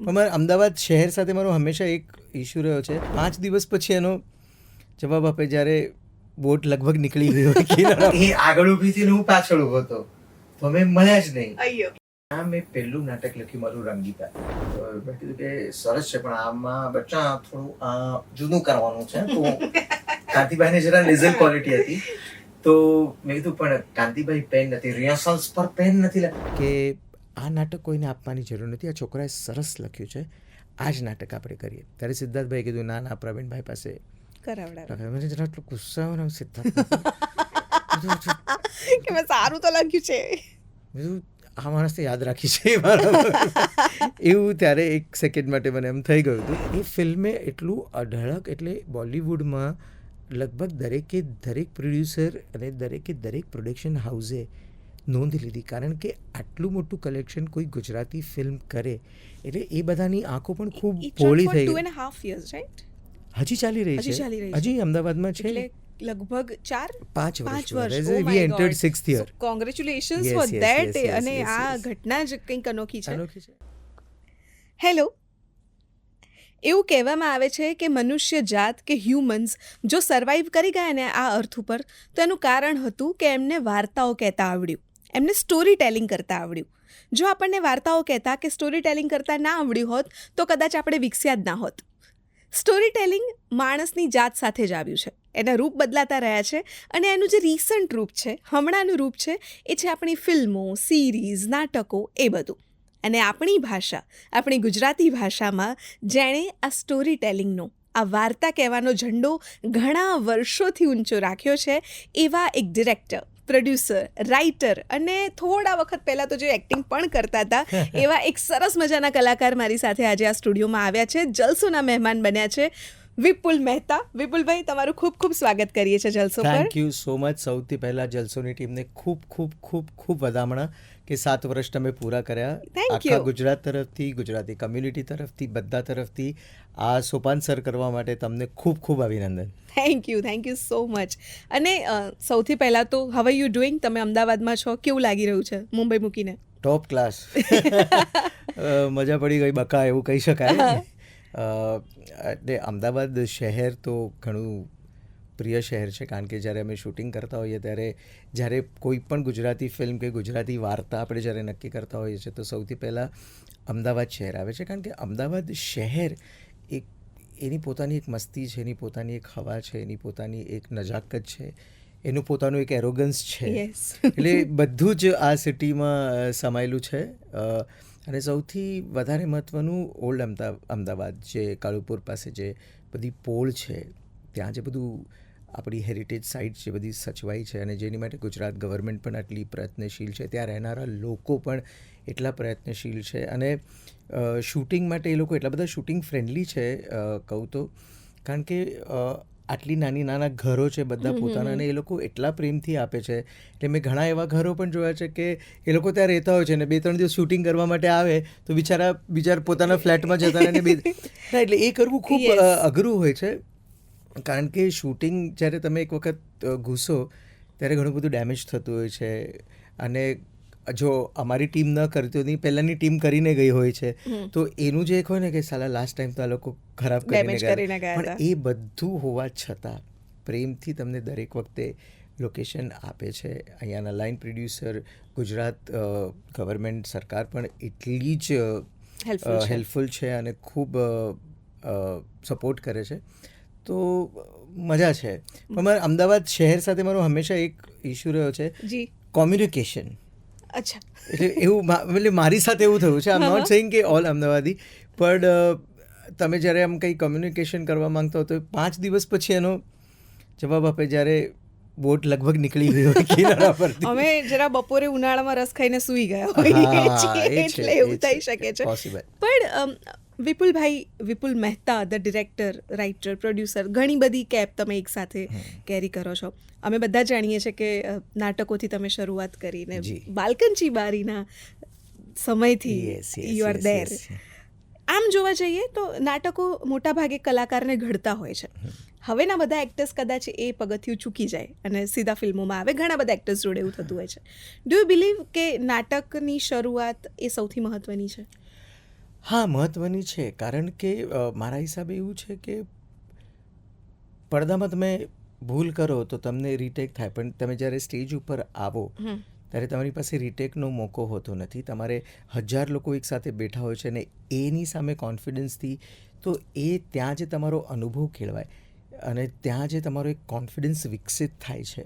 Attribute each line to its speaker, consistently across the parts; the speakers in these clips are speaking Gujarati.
Speaker 1: પણ મારે અમદાવાદ શહેર સાથે મારો હંમેશા એક ઇસ્યુ રહ્યો છે. 5 દિવસ પછી એનો જવાબ આપે જ્યારે બોટ લગભગ નીકળી ગઈ હોય કિનારા. એ આગળ ઊભી હતી ને હું પાછળ ઊભો હતો, તો અમે મળ્યા જ નહીં. આ મેં પહેલું નાટક લખ્યું મારું રંગીતા. મેં કીધું કે સરસ છે પણ આમાં બચ્ચા થોડું જૂનું કરવાનું છે. તો કાંતિભાઈને જરા નેઝલ ક્વોલિટી હતી, તો મેં કીધું પણ કાંતિભાઈ પેન નથી, રિહર્સલ્સ પર પેન નથી કે આ નાટક કોઈને આપવાની જરૂર નથી, આ છોકરાએ સરસ લખ્યું છે, આ જ નાટક આપણે કરીએ. ત્યારે સિદ્ધાર્થભાઈ કીધું ના ના પ્રવીણભાઈ પાસે કરાવડાવે. મને જરા એટલું ગુસ્સો આવ્યો ને સિદ્ધાર્થ
Speaker 2: કે મેં સારું તો લખ્યું છે.
Speaker 1: આ માણસને યાદ રાખી છે એવું ત્યારે એક સેકન્ડ માટે મને એમ થઈ ગયું હતું. એ ફિલ્મે એટલું અઢળક, એટલે બોલિવૂડમાં લગભગ દરેક પ્રોડ્યુસર અને દરેક પ્રોડક્શન હાઉસે નોંધ લીધી, કારણ કે આટલું મોટું કલેક્શન કોઈ ગુજરાતી ફિલ્મ કરે એટલે એ બધાની આંખો પણ ખૂબ પોળી થઈ.
Speaker 2: 2.5 years, right?
Speaker 1: હજી ચાલી રહી છે, હજી અમદાવાદમાં છે
Speaker 2: લગભગ 4-5
Speaker 1: વર્ષ. We entered 6th year.
Speaker 2: Congratulations for that. અને આ ઘટના જ કંઈક અનોખી છે. હેલો, એવું કહેવામાં આવે છે કે મનુષ્ય જાત કે હ્યુમન્સ જો સર્વાઈવ કરી ગયા ને આ અર્થ ઉપર, તો એનું કારણ હતું કે એમને વાર્તાઓ કહેતા આવડ્યું, એમને સ્ટોરી ટેલિંગ કરતા આવડ્યું. જો આપણને વાર્તાઓ કહેતા કે સ્ટોરી ટેલિંગ કરતા ના આવડ્યું હોત તો કદાચ આપણે વિકસ્યા જ ના હોત. સ્ટોરી ટેલિંગ માણસની જાત સાથે જ આવ્યું છે, એના રૂપ બદલાતા રહ્યા છે, અને એનું જે રિસન્ટ રૂપ છે, હમણાંનું રૂપ છે, એ છે આપણી ફિલ્મો, સિરીઝ, નાટકો, એ બધું. અને આપણી ભાષા, આપણી ગુજરાતી ભાષામાં જેણે આ સ્ટોરી ટેલિંગનો, આ વાર્તા કહેવાનો ઝંડો ઘણા વર્ષોથી ઊંચો રાખ્યો છે, એવા એક ડિરેક્ટર, પ્રોડ્યુસર, રાઇટર અને થોડા વખત પહેલાં તો જે એક્ટિંગ પણ કરતા હતા એવા એક સરસ મજાના કલાકાર મારી સાથે આજે આ સ્ટુડિયોમાં આવ્યા છે, જલસોના મહેમાન બન્યા છે, વિપુલ મહેતા. વિપુલભાઈ, તમારું ખૂબ ખૂબ સ્વાગત કરીએ છીએ જલસો પર.
Speaker 1: Thank you so much. સૌથી પહેલાં જલસોની ટીમને ખૂબ ખૂબ ખૂબ ખૂબ વધામણા કે 7 વર્ષ તમે પૂરા કર્યા. આખા ગુજરાત તરફથી, ગુજરાતી કમ્યુનિટી તરફથી, બધા તરફથી આ સોપાન સર કરવા માટે તમને ખૂબ ખૂબ અભિનંદન.
Speaker 2: Thank you so much. અને સૌથી પહેલાં તો હાઉ આર યુ ડુઈંગ? તમે અમદાવાદમાં છો, કેવું લાગી રહ્યું છે મુંબઈ મૂકીને?
Speaker 1: Top class. મજા પડી ગઈ બકા, એવું કહી શકાય. એટલે અમદાવાદ શહેર તો ઘણું પ્રિય શહેર છે, કારણ કે જ્યારે અમે શૂટિંગ કરતા હોઈએ ત્યારે જ્યારે કોઈ પણ ગુજરાતી ફિલ્મ કે ગુજરાતી વાર્તા આપણે જ્યારે નક્કી કરતા હોઈએ છીએ તો સૌથી પહેલાં અમદાવાદ શહેર આવે છે, કારણ કે અમદાવાદ શહેર એની પોતાની એક મસ્તી છે, એની પોતાની એક હવા છે, એની પોતાની એક નજાકત છે, એનું પોતાનું એક એરોગન્સ છે. એટલે બધું જ આ સિટીમાં સમાયેલું છે. અને સૌથી વધારે મહત્ત્વનું ઓલ્ડ અમદાવાદ, જે કાળુપુર પાસે જે બધી પોળ છે, ત્યાં જે બધું આપણી હેરિટેજ સાઇટ્સ જે બધી સચવાઈ છે, અને જેની માટે ગુજરાત ગવર્મેન્ટ પણ આટલી પ્રયત્નશીલ છે, ત્યાં રહેનારા લોકો પણ એટલા પ્રયત્નશીલ છે, અને શૂટિંગ માટે એ લોકો એટલા બધા શૂટિંગ ફ્રેન્ડલી છે કહું તો, કારણ કે આટલી નાના ઘરો છે બધા પોતાના, અને એ લોકો એટલા પ્રેમથી આપે છે. એટલે મેં ઘણા એવા ઘરો પણ જોયા છે કે એ લોકો ત્યાં રહેતા હોય છે ને 2-3 દિવસ શૂટિંગ કરવા માટે આવે તો બિચારા પોતાના ફ્લેટમાં જતા રહે ને એટલે એ કરવું ખૂબ અઘરું હોય છે, કારણ કે શૂટિંગ જ્યારે તમે એક વખત ઘૂસો ત્યારે ઘણું બધું ડેમેજ થતું હોય છે. અને જો અમારી ટીમ ન કરતી હોય, પહેલાંની ટીમ કરીને ગઈ હોય છે, તો એનું જે એક હોય ને કે સાલા લાસ્ટ ટાઈમ તો આ લોકો ખરાબ કરીને ગયા, પણ એ બધું હોવા છતાં પ્રેમથી તમને દરેક વખતે લોકેશન આપે છે. અહીંયાના લાઇન પ્રોડ્યુસર, ગુજરાત ગવર્મેન્ટ સરકાર પણ એટલી જ હેલ્પફુલ છે અને ખૂબ સપોર્ટ કરે છે, તો મજા છે. પણ મારે અમદાવાદ શહેર સાથે મારો હંમેશા એક ઇસ્યુ રહ્યો છે, કોમ્યુનિકેશન.
Speaker 2: અચ્છા,
Speaker 1: એટલે એવું એટલે મારી સાથે એવું થયું છે. આઈ એમ નોટ સેઇંગ કે ઓલ અમદાવાદી, પણ તમે જ્યારે આમ કંઈ કમ્યુનિકેશન કરવા માંગતા હો તો 5 દિવસ પછી એનો જવાબ આપે જ્યારે બોટ લગભગ નીકળી ગઈ હોય કિનારા પરથી.
Speaker 2: અમે જરા બપોરે ઉનાળામાં રસ ખાઈને સૂઈ ગયા હોઈએ એટલે એવું થઈ શકે છે. પણ વિપુલભાઈ, Vipul Mehta, the director, writer, producer, ઘણી બધી કેપ તમે એક સાથે કેરી કરો છો. અમે બધા જાણીએ છીએ કે નાટકોથી તમે શરૂઆત કરીને બાલ્કનચી બારીના સમયથી યુ આર ધેર. આમ જોવા જઈએ તો નાટકો મોટાભાગે કલાકારને ઘડતા હોય છે. હવેના બધા એક્ટર્સ કદાચ એ પગથિયું ચૂકી જાય અને સીધા ફિલ્મોમાં આવે. ઘણા બધા એક્ટર્સ જોડે એવું થતું હોય છે. ડુ યુ બિલીવ કે નાટકની શરૂઆત એ સૌથી મહત્ત્વની છે?
Speaker 1: હા, મહત્ત્વની છે, કારણ કે મારા હિસાબે એવું છે કે પડદામાં તમે ભૂલ કરો તો તમને રીટેક થાય, પણ તમે જ્યારે સ્ટેજ ઉપર આવો ત્યારે તમારી પાસે રીટેકનો મોકો હોતો નથી. તમારે 1000 લોકો એકસાથે બેઠા હોય છે અને એની સામે કોન્ફિડન્સથી, તો એ ત્યાં જે તમારો અનુભવ કેળવાય અને ત્યાં જે તમારો એક કોન્ફિડન્સ વિકસિત થાય છે.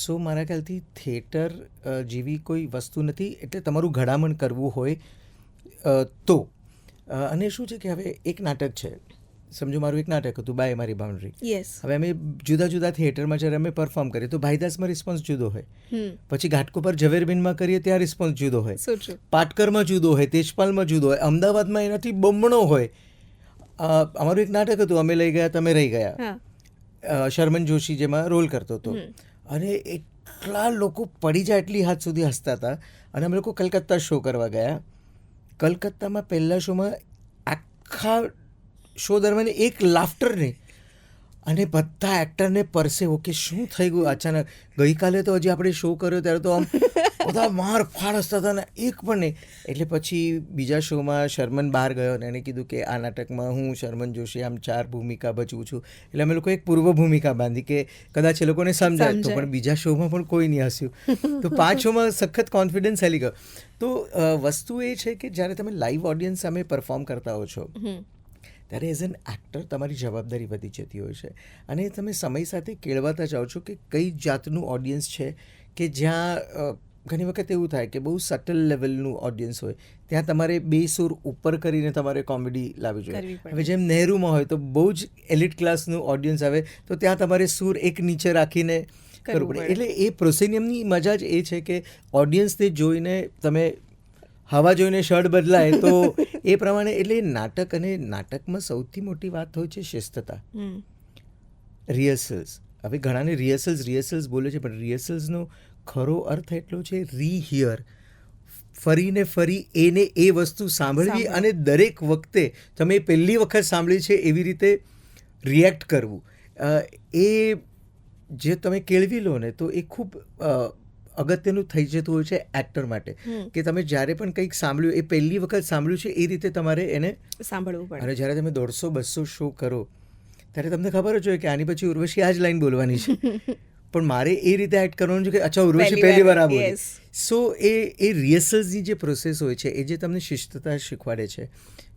Speaker 1: સો મારા ખ્યાલથી થિયેટર જેવી કોઈ વસ્તુ નથી. એટલે તમારું ઘડામણ કરવું હોય તો. અને શું છે કે હવે એક નાટક છે, સમજો મારું એક નાટક હતું બાય મારી બાઉન્ડ્રી. હવે અમે જુદા જુદા થિયેટરમાં જ્યારે અમે પરફોર્મ કરીએ તો ભાઈદાસમાં રિસ્પોન્સ જુદો હોય, પછી ઘાટકોપર ઝવેરબીનમાં કરીએ ત્યાં રિસ્પોન્સ જુદો હોય, પાટકરમાં જુદો હોય, તેજપાલમાં જુદો હોય, અમદાવાદમાં એનાથી બમણો હોય. અમારું એક નાટક હતું અમે લઈ ગયા તમે રહી ગયા, શર્મન જોશી જેમાં રોલ કરતો હતો, અને એટલા લોકો પડી જાય એટલી હાથ સુધી હસતા હતા. અને અમે લોકો કલકત્તા શો કરવા ગયા. કલકત્તામાં પહેલા શોમાં આખા શો દરમિયાન એક લાફ્ટર નહીં, અને બધા એક્ટરને પરસેવો કે શું થઈ ગયું અચાનક. ગઈકાલે તો હજી આપણે શો કર્યો ત્યારે તો આમ બધા માર ફાડ હસતા હતા ને એક પણ નહીં. એટલે પછી બીજા શોમાં શર્મન બહાર ગયો અને એને કીધું કે આ નાટકમાં હું શર્મન જોશી આમ 4 ભૂમિકા ભજવું છું. એટલે અમે લોકો એક પૂર્વ ભૂમિકા બાંધી કે કદાચ એ લોકોને સમજાય તો, પણ બીજા શોમાં પણ કોઈ નહીં હસ્યું. તો 5 શોમાં સખત કોન્ફિડન્સ હાલી ગયો. તો વસ્તુ એ છે કે જ્યારે તમે લાઈવ ઓડિયન્સ સામે પરફોર્મ કરતા હો છો ત્યારે એઝ એન એક્ટર તમારી જવાબદારી વધી જતી હોય છે, અને તમે સમય સાથે કેળવાતા જાઓ છો કે કઈ જાતનું ઓડિયન્સ છે. કે જ્યાં ઘણી વખત એવું થાય કે બહુ સટલ લેવલનું ઓડિયન્સ હોય, ત્યાં તમારે 2 સૂર ઉપર કરીને તમારે કોમેડી લાવવી જોઈએ. હવે જેમ નહેરુમાં હોય તો બહુ જ એલિટ ક્લાસનું ઓડિયન્સ આવે તો ત્યાં તમારે સૂર એક નીચે રાખીને કરવું પડે. એટલે એ પ્રોસેનિયમની મજા જ એ છે કે ઓડિયન્સને જોઈને તમે હવા જોઈને શર્ટ બદલાય તો એ પ્રમાણે. એટલે નાટક, અને નાટકમાં સૌથી મોટી વાત હોય છે શિસ્તતા, રિહર્સલ્સ. હવે ઘણાને રિહર્સલ્સ બોલે છે, પણ રિહર્સલ્સનો ખરો અર્થ એટલો છે રીહિયર, ફરીને ફરી એને એ વસ્તુ સાંભળવી, અને દરેક વખતે તમે પહેલી વખત સાંભળી છે એવી રીતે રિએક્ટ કરવું. એ જે તમે કેળવી લો ને તો એ ખૂબ અગત્યનું થઈ જતું હોય છે એક્ટર માટે, કે તમે જ્યારે પણ કંઈક સાંભળ્યું, એ પહેલી વખત સાંભળ્યું છે એ રીતે તમારે એને
Speaker 2: સાંભળવું પડે.
Speaker 1: અને જ્યારે તમે 150-200 શો કરો ત્યારે તમને ખબર જ હોય કે આની પછી ઉર્વશી આ જ લાઈન બોલવાની છે, પણ મારે એ રીતે એક્ટ કરવાનું છે કે અચ્છા ઉર્વશી પહેલી વાર આ બોલી. સો એ રિહર્સલ્સની જે પ્રોસેસ હોય છે એ જે તમને શિસ્તતા શીખવાડે છે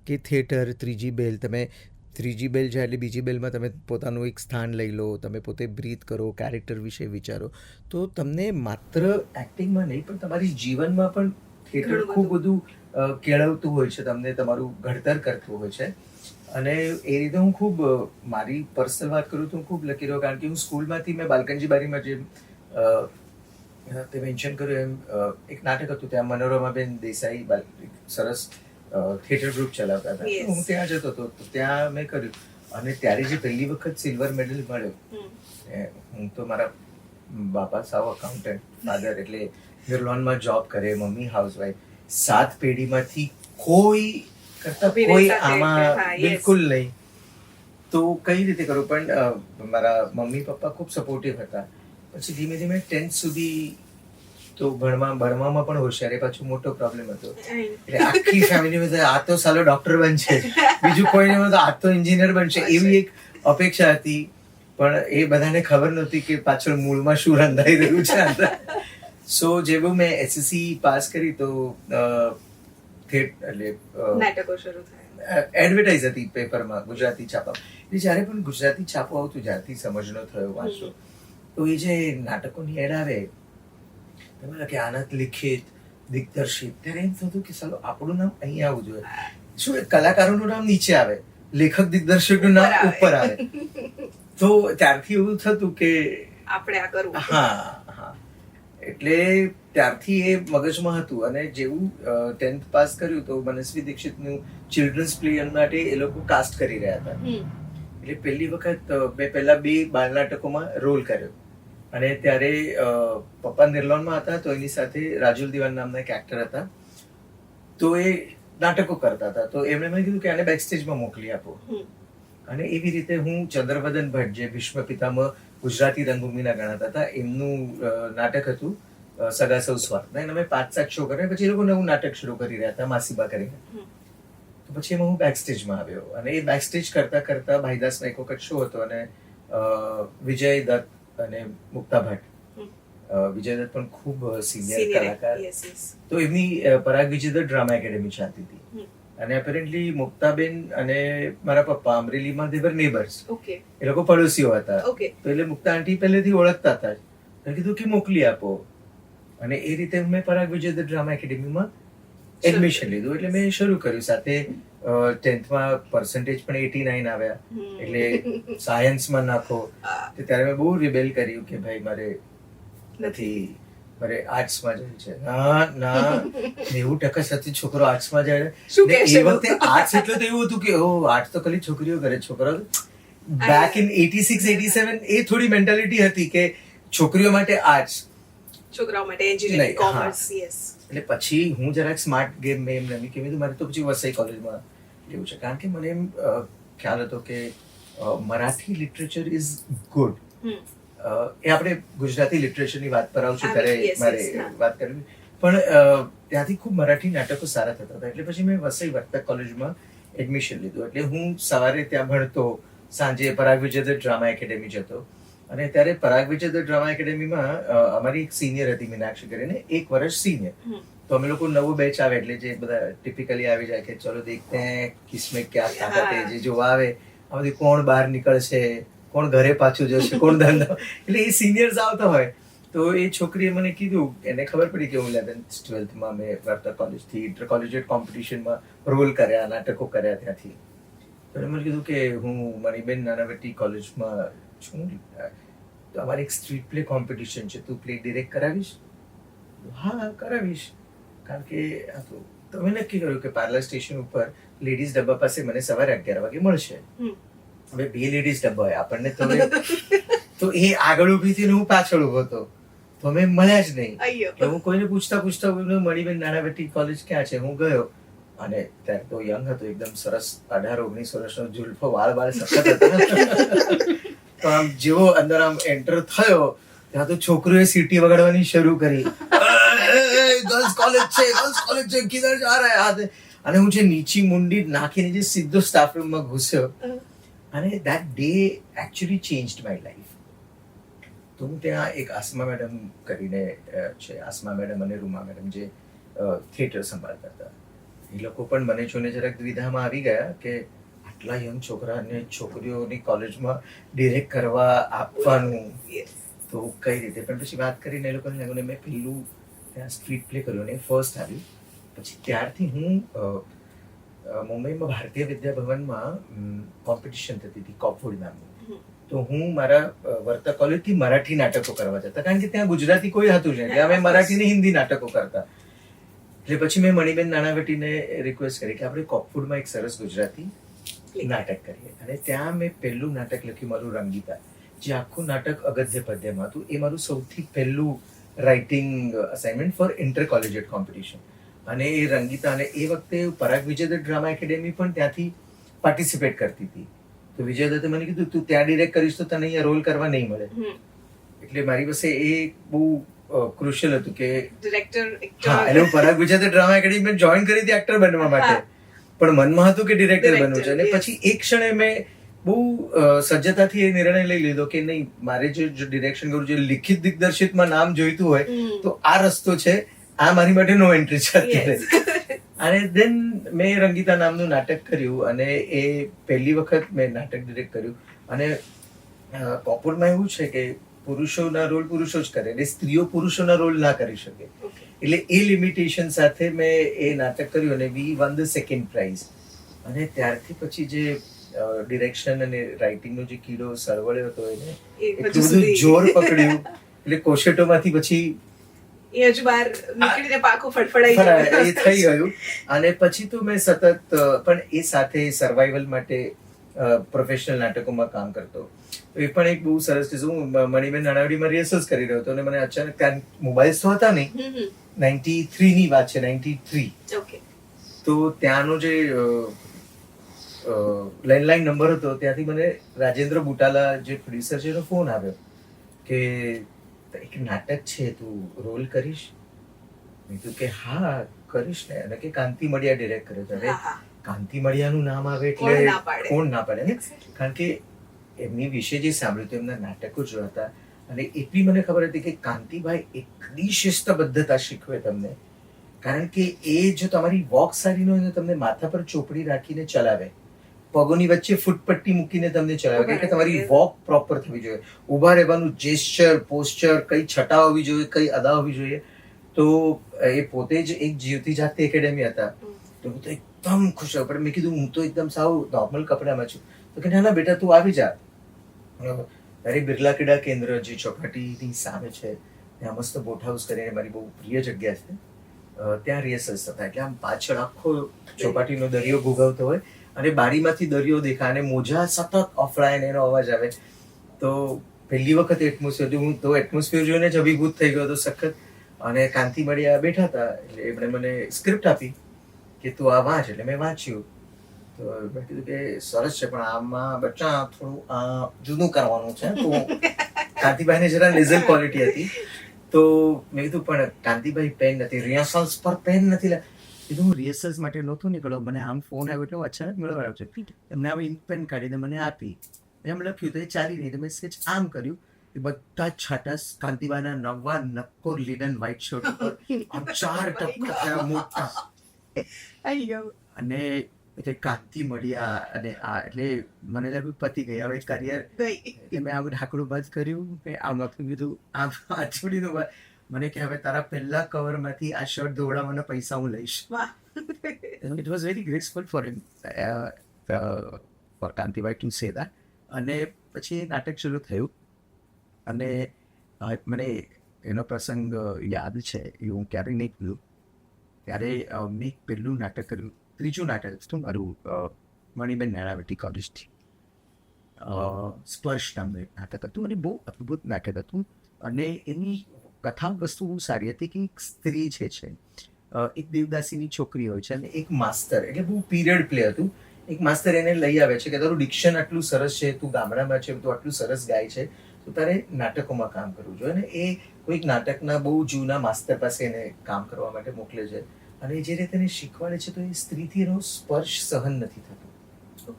Speaker 1: કે થિયેટર, ત્રીજી બેલ, તમે ત્રીજી બેલ જાય એટલે બીજી બેલમાં તમે પોતાનું એક સ્થાન લઈ લો, તમે પોતે બ્રીથ કરો, કેરેક્ટર વિશે વિચારો, તો તમને માત્ર એક્ટિંગમાં નહીં પણ તમારી જીવનમાં પણ થિયેટર ખૂબ બધું કેળવતું હોય છે, તમને તમારું ઘડતર કરતું હોય છે. અને એ રીતે હું ખૂબ, મારી પર્સનલ વાત કરું તો હું ખૂબ લકી રહ્યો, કારણ કે હું સ્કૂલમાંથી મેં બાલકનજી બારીમાં જે તે મેન્શન કર્યું એમ એક નાટક હતું, ત્યાં મનોરમાબેન દેસાઈ સરસ થિયેટર ગ્રુપ ચલાવતા હતા. હું ત્યાં જતો હતો, તો ત્યાં મેં કર્યું. અને ત્યારે જે પહેલી વખત સિલ્વર મેડલ મળ્યો, હું તો મારા બાપા સાવ અકાઉન્ટન્ટ, ફાધર એટલે નિર્લોનમાં જોબ કરે, મમ્મી હાઉસવાઈફ, 7 પેઢીમાંથી કોઈ કરતા કોઈ આમાં બિલકુલ નહીં. તો કઈ રીતે કરું, પણ મારા મમ્મી પપ્પા ખૂબ સપોર્ટિવ હતા. પછી ધીમે ધીમે 10th સુધી તો ભણવામાં પણ હોશિયાર, એ પાછું મોટો પ્રોબ્લેમ હતો. એટલે આખી ફેમિલીમાં આ તો સાલો ડોક્ટર બનશે, બીજું કોઈને તો આ તો એન્જિનિયર બનશે, એવી એક અપેક્ષા હતી. પણ એ બધાને ખબર નહોતી કે પાછળ મૂળમાં શું રંધાઈ રહ્યું છે અંદર. સો જેવું મેં SSC પાસ કરી તો
Speaker 2: નાટકો શરૂ થયા.
Speaker 1: એડવર્ટાઇઝ હતી પેપરમાં, ગુજરાતી છાપા. જ્યારે પણ ગુજરાતી છાપું આવતું, જ્યારથી સમજનો થયો વાંચતો, તો એ જે નાટકોની એડ આવે તમારા કે આનંદ લિખિત, દિગ્દર્શિત, ત્યારે એમ થતું કે ચાલો આપણું નામ અહીંયા આવવું જોઈએ. શું કલાકારોનું નામ નીચે આવે, લેખક દિગ્દર્શકનું નામ ઉપર આવે. તો ત્યારથી એવું થતું કે
Speaker 2: આપણે આ કરવું.
Speaker 1: હા. એટલે ત્યારથી એ મગજમાં હતું. અને જેવું 10th પાસ કર્યું તો મનસ્વી દીક્ષિતનું ચિલ્ડ્રન્સ પ્લે માટે એ લોકો કાસ્ટ કરી રહ્યા હતા. એટલે પહેલી વખત મેં પહેલા 2 બાળ નાટકોમાં રોલ કર્યો. અને ત્યારે પપ્પા નિર્લોનમાં હતા, તો એની સાથે રાજુલ દિવાન નામના એક એક્ટર હતા, તો એ નાટકો કરતા હતા. તો એમણે મને કીધું કે આને બેકસ્ટેજમાં મોકલી આપો. અને એવી રીતે હું ચંદ્રવદન ભટ્ટ, જે ભીષ્મ પિતામહ ગુજરાતી રંગભૂમિના ગણાતા હતા, એમનું નાટક હતું સગા સૌ સ્વાર્થ. એને અમે 5-7 શો કર્યા. પછી એ લોકો નવું નાટક શરૂ કરી રહ્યા હતા માસીબા કરીને. પછી એમાં હું બેક સ્ટેજમાં આવ્યો અને એ બેક સ્ટેજ કરતા કરતા ભાઈદાસનો એક વખત શો હતો અને વિજય દત્ત અને મુક્તા ભટ્ટ, વિજય દત્ત પણ ખૂબ સિનિયર કલાકાર, તો એમની પરાગ વિજય દત્ત ડ્રામા એકેડેમી ચાલતી હતી અને અપેરેન્ટલી મુક્તાબેન અને મારા પપ્પા અમરેલીમાં દેવર નેબર્સ, એ લોકો પડોશીઓ હતા, તો એટલે મુક્તા આંટી પહેલેથી ઓળખતા હતા, મેં કીધું કે મોકલી આપો અને એ રીતે મેં પરાગ વિજય દત્ત ડ્રામા એકેડેમીમાં એડમિશન લીધું. એટલે મેં શરૂ કર્યું. સાથે 10th પર્સન્ટેજ પણ 89 આવ્યા, એટલે સાયન્સમાં નાખો. ત્યારે મેં બહુ રિબેલ કર્યું કે ભાઈ મારે નથી, મારે આર્ટ્સમાં જાય છે. ના 90% સાથે છોકરો આર્ટ્સમાં જાય. એ વખતે આર્ટ્સ એટલે તો એવું હતું કે આર્ટ્સ તો ખાલી છોકરીઓ કરે, છોકરાઓ બેક ઇન 86-87 એ થોડી મેન્ટાલિટી હતી કે છોકરીઓ માટે આર્ટ્સ,
Speaker 2: છોકરાઓ માટે એન્જિનિયરિંગ, કોમર્સ.
Speaker 1: એટલે પછી હું જરાક સ્માર્ટ ગેમ મેં એમ રમી કે મેં મારે તો પછી વસઈ કોલેજમાં લેવું છે, કારણ કે મને એમ ખ્યાલ હતો કે મરાઠી લિટરેચર ઇઝ ગુડ. એ આપણે ગુજરાતી લિટરેચરની વાત પર આવશું ત્યારે મારે વાત કરવી, પણ ત્યાંથી ખૂબ મરાઠી નાટકો સારા થતા હતા. એટલે પછી મેં વસઈ વર્તક કોલેજમાં એડમિશન લીધું. એટલે હું સવારે ત્યાં ભણતો, સાંજે પરાગ વિજય દત્ત ડ્રામા એકેડેમી જતો. અને ત્યારે પરાગ વિજય દત્ત ડ્રામા એકેડેમીમાં અમારી એક સિનિયર હતી મીનાક્ષી કરીને, 1 વર્ષ સિનિયર. તો અમે લોકો નવો બેચ આવે એટલે જે બધા ટિપિકલી આવી જાય કે ચલો દેખતે હૈ કિસમે ક્યા તાકાત હૈ, જે જોવા આવે આમાંથી કોણ બહાર નીકળશે, કોણ ઘરે પાછું જશે, કોણ ધંધો, એટલે એ સિનિયર્સ આવતા હોય. તો એ છોકરીએ મને કીધું, એને ખબર પડી કે હું 11th-12th મેં વર્તક કોલેજથી ઇન્ટર કોલેજિયેટ કોમ્પિટિશનમાં રોલ કર્યા, નાટકો કર્યા ત્યાંથી. તો એને મને કીધું કે હું મણિબેન નાનાવટી કોલેજમાં છું, તો અમારી એક સ્ટ્રીટ પ્લે કોમ્પિટિશન છે, તું પ્લે ડિરેક્ટ કરાવીશ? હા કરાવીશ, કારણ કે તો મેં નક્કી કર્યું કે પાર્લર સ્ટેશન ઉપર લેડીઝ ડબ્બા પાસે મને સવારે 11 વાગે મળશે. હવે 2 લેડીઝ ડબ્બા હોય આપણને, તો એ આગળ ઉભી હતી ને હું પાછળ ઉભો હતો, તો અમે મળ્યા જ નહીં. હું કોઈને પૂછતા મણિબેન નાનાવટી કોલેજ ક્યાં છે, હું ગયો અને ત્યારે તો યંગ હતો એકદમ, સરસ 18-19 વર્ષનો, જુલ્ફો, વાળ સખત હતા. તો આમ જેવો અંદર આમ એન્ટર થયો ત્યાં તો છોકરીઓએ સીટી વગાડવાની શરૂ કરી, ગર્લ્સ કોલેજ છે, ગર્લ્સ કોલેજ છે, કિધર જા રહા હે. અને હું જે નીચી મુંડી નાખીને જે સીધો સ્ટાફ રૂમમાં ઘૂસ્યો, અને that day actually changed my life. તો હું ત્યાં એક આસમા મેડમ કરીને છે, આસમા મેડમ અને રૂમા મેડમ જે થિયેટર સંભાળતા હતા, એ લોકો પણ મને જોઈને જરાક દ્વિધામાં આવી ગયા કે આટલા યંગ છોકરાને છોકરીઓની કોલેજમાં ડિરેક્ટ કરવા આપવાનું, તો કઈ રીતે. પણ પછી વાત કરીને એ લોકોને લાગ્યું, મેં પેલું ત્યાં સ્ટ્રીટ પ્લે કર્યું અને ફર્સ્ટ આવ્યું. પછી ત્યારથી હું મુંબઈમાં ભારતીય વિદ્યાભવનમાં કોમ્પિટિશન થતી હતી કોપફૂડ નામની, તો હું મારા વર્તક કોલેજથી મરાઠી નાટકો કરવા જતા, કારણ કે ત્યાં ગુજરાતી કોઈ હતું જ નહીં, એટલે અમે મરાઠી ને હિન્દી નાટકો કરતા. એટલે પછી મેં મણિબેન નાણાવટીને રિક્વેસ્ટ કરી કે આપણે કોપફૂડમાં એક સરસ ગુજરાતી નાટક કરીએ. અને ત્યાં મેં પહેલું નાટક લખ્યું મારું રંગીતા, જે આખું નાટક અગત્ય પદ્યમાં હતું. એ મારું સૌથી પહેલું writing assignment for intercollegiate competition. અને એ રંગીતા, અને એ વખતે પરાગ વિજય દત્ત ડ્રામા એકેડેમી પણ ત્યાંથી પાર્ટિસિપેટ કરતી હતી. તો વિજય દત્તે મને કીધું તું ત્યાં ડિરેક્ટ કરીશ તો તને અહીંયા રોલ કરવા નહીં મળે. એટલે મારી પાસે એ બહુ ક્રુશિયલ હતું કે ડિરેક્ટર, હા, એટલે હું પરાગ Vijay Dutt drama academy join કરી હતી એક્ટર બનવા માટે, પણ મનમાં હતું કે ડિરેક્ટર બનવું છે. અને પછી એક ક્ષણે મેં બહુ સજ્જતાથી એ નિર્ણય લઈ લીધો કે નહીં, મારે જે ડિરેક્શન કરવું, જે લિખિત દિગ્દર્શિતમાં નામ જોઈતું હોય તો આ રસ્તો છે, આ મારી માટે નો એન્ટ્રી છે અત્યારે. અને દેન મેં રંગીતા નામનું નાટક કર્યું અને એ પહેલી વખત મેં નાટક ડિરેક્ટ કર્યું. અને કોપફૂડમાં એવું છે કે પુરુષોના રોલ પુરુષો જ કરે, એટલે સ્ત્રીઓ પુરુષોના રોલ ના કરી શકે. એટલે એ લિમિટેશન સાથે મેં એ નાટક કર્યું અને we won the second prize. અને ત્યારથી પછી જે ડિરેક્શન અને રાઇટિંગનો જે કીડો સળવળ્યો હતો એને એટલું બધું જોર પકડ્યું, એટલે કોશેટોમાંથી પછી એ હજુ બહાર નીકળીને પાકું ફડફડાઈ થઈ ગયું. અને પછી તો મેં સતત, પણ એ સાથે સર્વાઈવલ માટે પ્રોફેશનલ નાટકોમાં કામ કરતો. એ પણ એક બહુ સરસ છે. હું મણિબેન નાણાવડીમાં રિહર્સલ્સ કરી રહ્યો હતો અને મને અચાનક, ત્યાં મોબાઈલ્સ તો હતા નહીં, 93 ની વાત છે, 93. તો ત્યાંનો જે લેન્ડલાઇન નંબર હતો ત્યાંથી મને રાજેન્દ્ર બુટાલા જે પ્રોડ્યુસર છે એનો ફોન આવ્યો કે એક નાટક છે, તું રોલ કરીશ? મેં કીધું કે હા કરીશ ને. અને કે કાંતિ મડિયા ડિરેક્ટ કર્યો હતો. કાંતિ મળિયાનું નામ આવે
Speaker 2: કોણ
Speaker 1: એટલે
Speaker 2: ના પાડે?
Speaker 1: કોણ ના પાડે ને? કારણ કે એમની વિશે જે સાંભળ્યું હતું, એમના નાટકો જોયા હતા, અને એટલી મને ખબર હતી કે કાંતિભાઈ એટલી શિસ્તબદ્ધતા શીખવે તમને. કારણ કે એ જો તમારી વોક સારી ન હોય તો તમને માથા પર ચોપડી રાખીને ચલાવે, પગોની વચ્ચે ફૂટપટ્ટી મૂકીને તમને ચલાવે. કારણ કે તમારી વોક પ્રોપર થવી જોઈએ, ઊભા રહેવાનું જેસ્ચર, પોસ્ચર, કઈ છટા હોવી જોઈએ, કઈ અદા હોવી જોઈએ. તો એ પોતે જ એક જીવતી જાગતી એકેડેમી હતા. તો હું તો એકદમ ખુશ હતો. પણ મેં કીધું હું તો એકદમ સાવ નોર્મલ કપડામાં છું. તો કે ના ના બેટા તું આવી જા. તારી બિરલા ક્રીડા કેન્દ્ર જે ચોપાટીની સામે છે, ત્યાં મસ્ત બોટ હાઉસ કરીને મારી બહુ પ્રિય જગ્યા છે, ત્યાં રિહર્સલ્સ થતા. એટલે આમ પાછળ આખો ચોપાટીનો દરિયો ભોગવતો હોય અને બારીમાંથી દરિયો દેખાય અને મોજા સતત અફળાય ને એનો અવાજ આવે. તો પહેલી વખત એટમોસ્ફિયર, હું તો એટમોસ્ફિયર જોઈને જ અભિભૂત થઈ ગયો હતો સખત. અને કાંતિ મળિયા બેઠા હતા એટલે એમણે મને સ્ક્રિપ્ટ આપી કે તું આ વાંચ. એટલે મેં વાંચ્યું. તો મેં કીધું કે સરસ છે, પણ આમાં બચ્ચા થોડું જુદું કરવાનું છે. તો કાંતિભાઈને જરા નેઝલ ક્વોલિટી હતી. તો મેં કીધું પણ કાંતિભાઈ પેન નથી, રિહર્સલ્સ પર પેન નથી. કીધું હું રિહર્સલ્સ માટે નહોતો નીકળ્યો, મને આમ ફોન આવ્યો એટલે અચાનક મેળવાયો છે. એમને આમ ઇન્ક પેન કાઢીને મને આપી, એમ લખ્યું તો એ ચાલી નહીં. મેં સ્કેચ આમ કર્યું, એ બધા જ છાટા કાંતિબાના નવા નક્કોર લિનન વ્હાઇટ શર્ટ ઉપર આમ 4 ટપકા થયા મોટા. અને એટલે કાંતિ મળ્યા અને આ એટલે મને લાગ્યું પતી ગઈ હવે કરિયર. મેં આ ઢાંકણું બંધ કર્યું, મેં આમ લખ્યું, કીધું આમ છોડીનું. મને કે હવે તારા પહેલા કવરમાંથી આ શર્ટ ધોવડાવવાના પૈસા હું લઈશ. It was very graceful for him, for Kantibhai to say that. અને પછી નાટક શરૂ થયું અને મને એનો પ્રસંગ યાદ છે, એ હું ક્યારેય નહીં ભૂલું. ત્યારે મેં પહેલું નાટક કર્યું, ત્રીજું નાટક હતું મારું, મણિબેન નાણાવટી કોલેજથી. સ્પર્શ નામનું એક નાટક હતું અને બહુ અદ્ભુત નાટક હતું. અને એની કથા વસ્તુ બહુ સારી હતી કે એક સ્ત્રી છે, એક દેવદાસીની છોકરી હોય છે અને એક માસ્તર, એટલે બહુ પીરિયડ પ્લે હતું. એક માસ્તર એને લઈ આવે છે કે તારું ડિક્શન આટલું સરસ છે, તું ગામડામાં છે, તું આટલું સરસ ગાય છે, તો તારે નાટકોમાં કામ કરવું જોઈએ. અને એ કોઈક નાટકના બહુ જૂના માસ્તર પાસે એને કામ કરવા માટે મોકલે છે. અને જે રીતે એને શીખવાડે છે તો એ સ્ત્રીથી એનો સ્પર્શ સહન નથી થતો.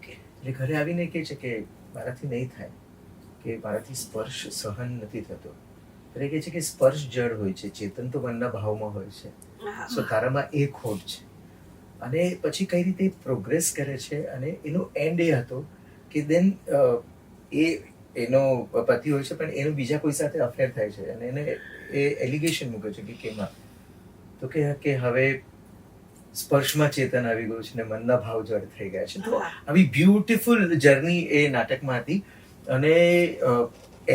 Speaker 1: એટલે ઘરે આવીને કહે છે કે મારાથી નહીં થાય, કે મારાથી સ્પર્શ સહન નથી થતો. એટલે કહે છે કે સ્પર્શ જળ હોય છે, ચેતન તો મનના ભાવમાં હોય છે, સો તારામાં એ ખોટ છે. અને પછી કઈ રીતે પ્રોગ્રેસ કરે છે. અને એનો એન્ડ એ હતો કે દેન એનો પતિ હોય છે પણ એનો બીજા કોઈ સાથે અફેર થાય છે અને એને એ એલિગેશન મૂકે છે કે કેમાં, તો કે હવે સ્પર્શમાં ચેતન આવી ગયું છે ને મનના ભાવ જડ થઈ ગયા છે. તો આવી બ્યુટીફુલ જર્ની એ નાટકમાં હતી. અને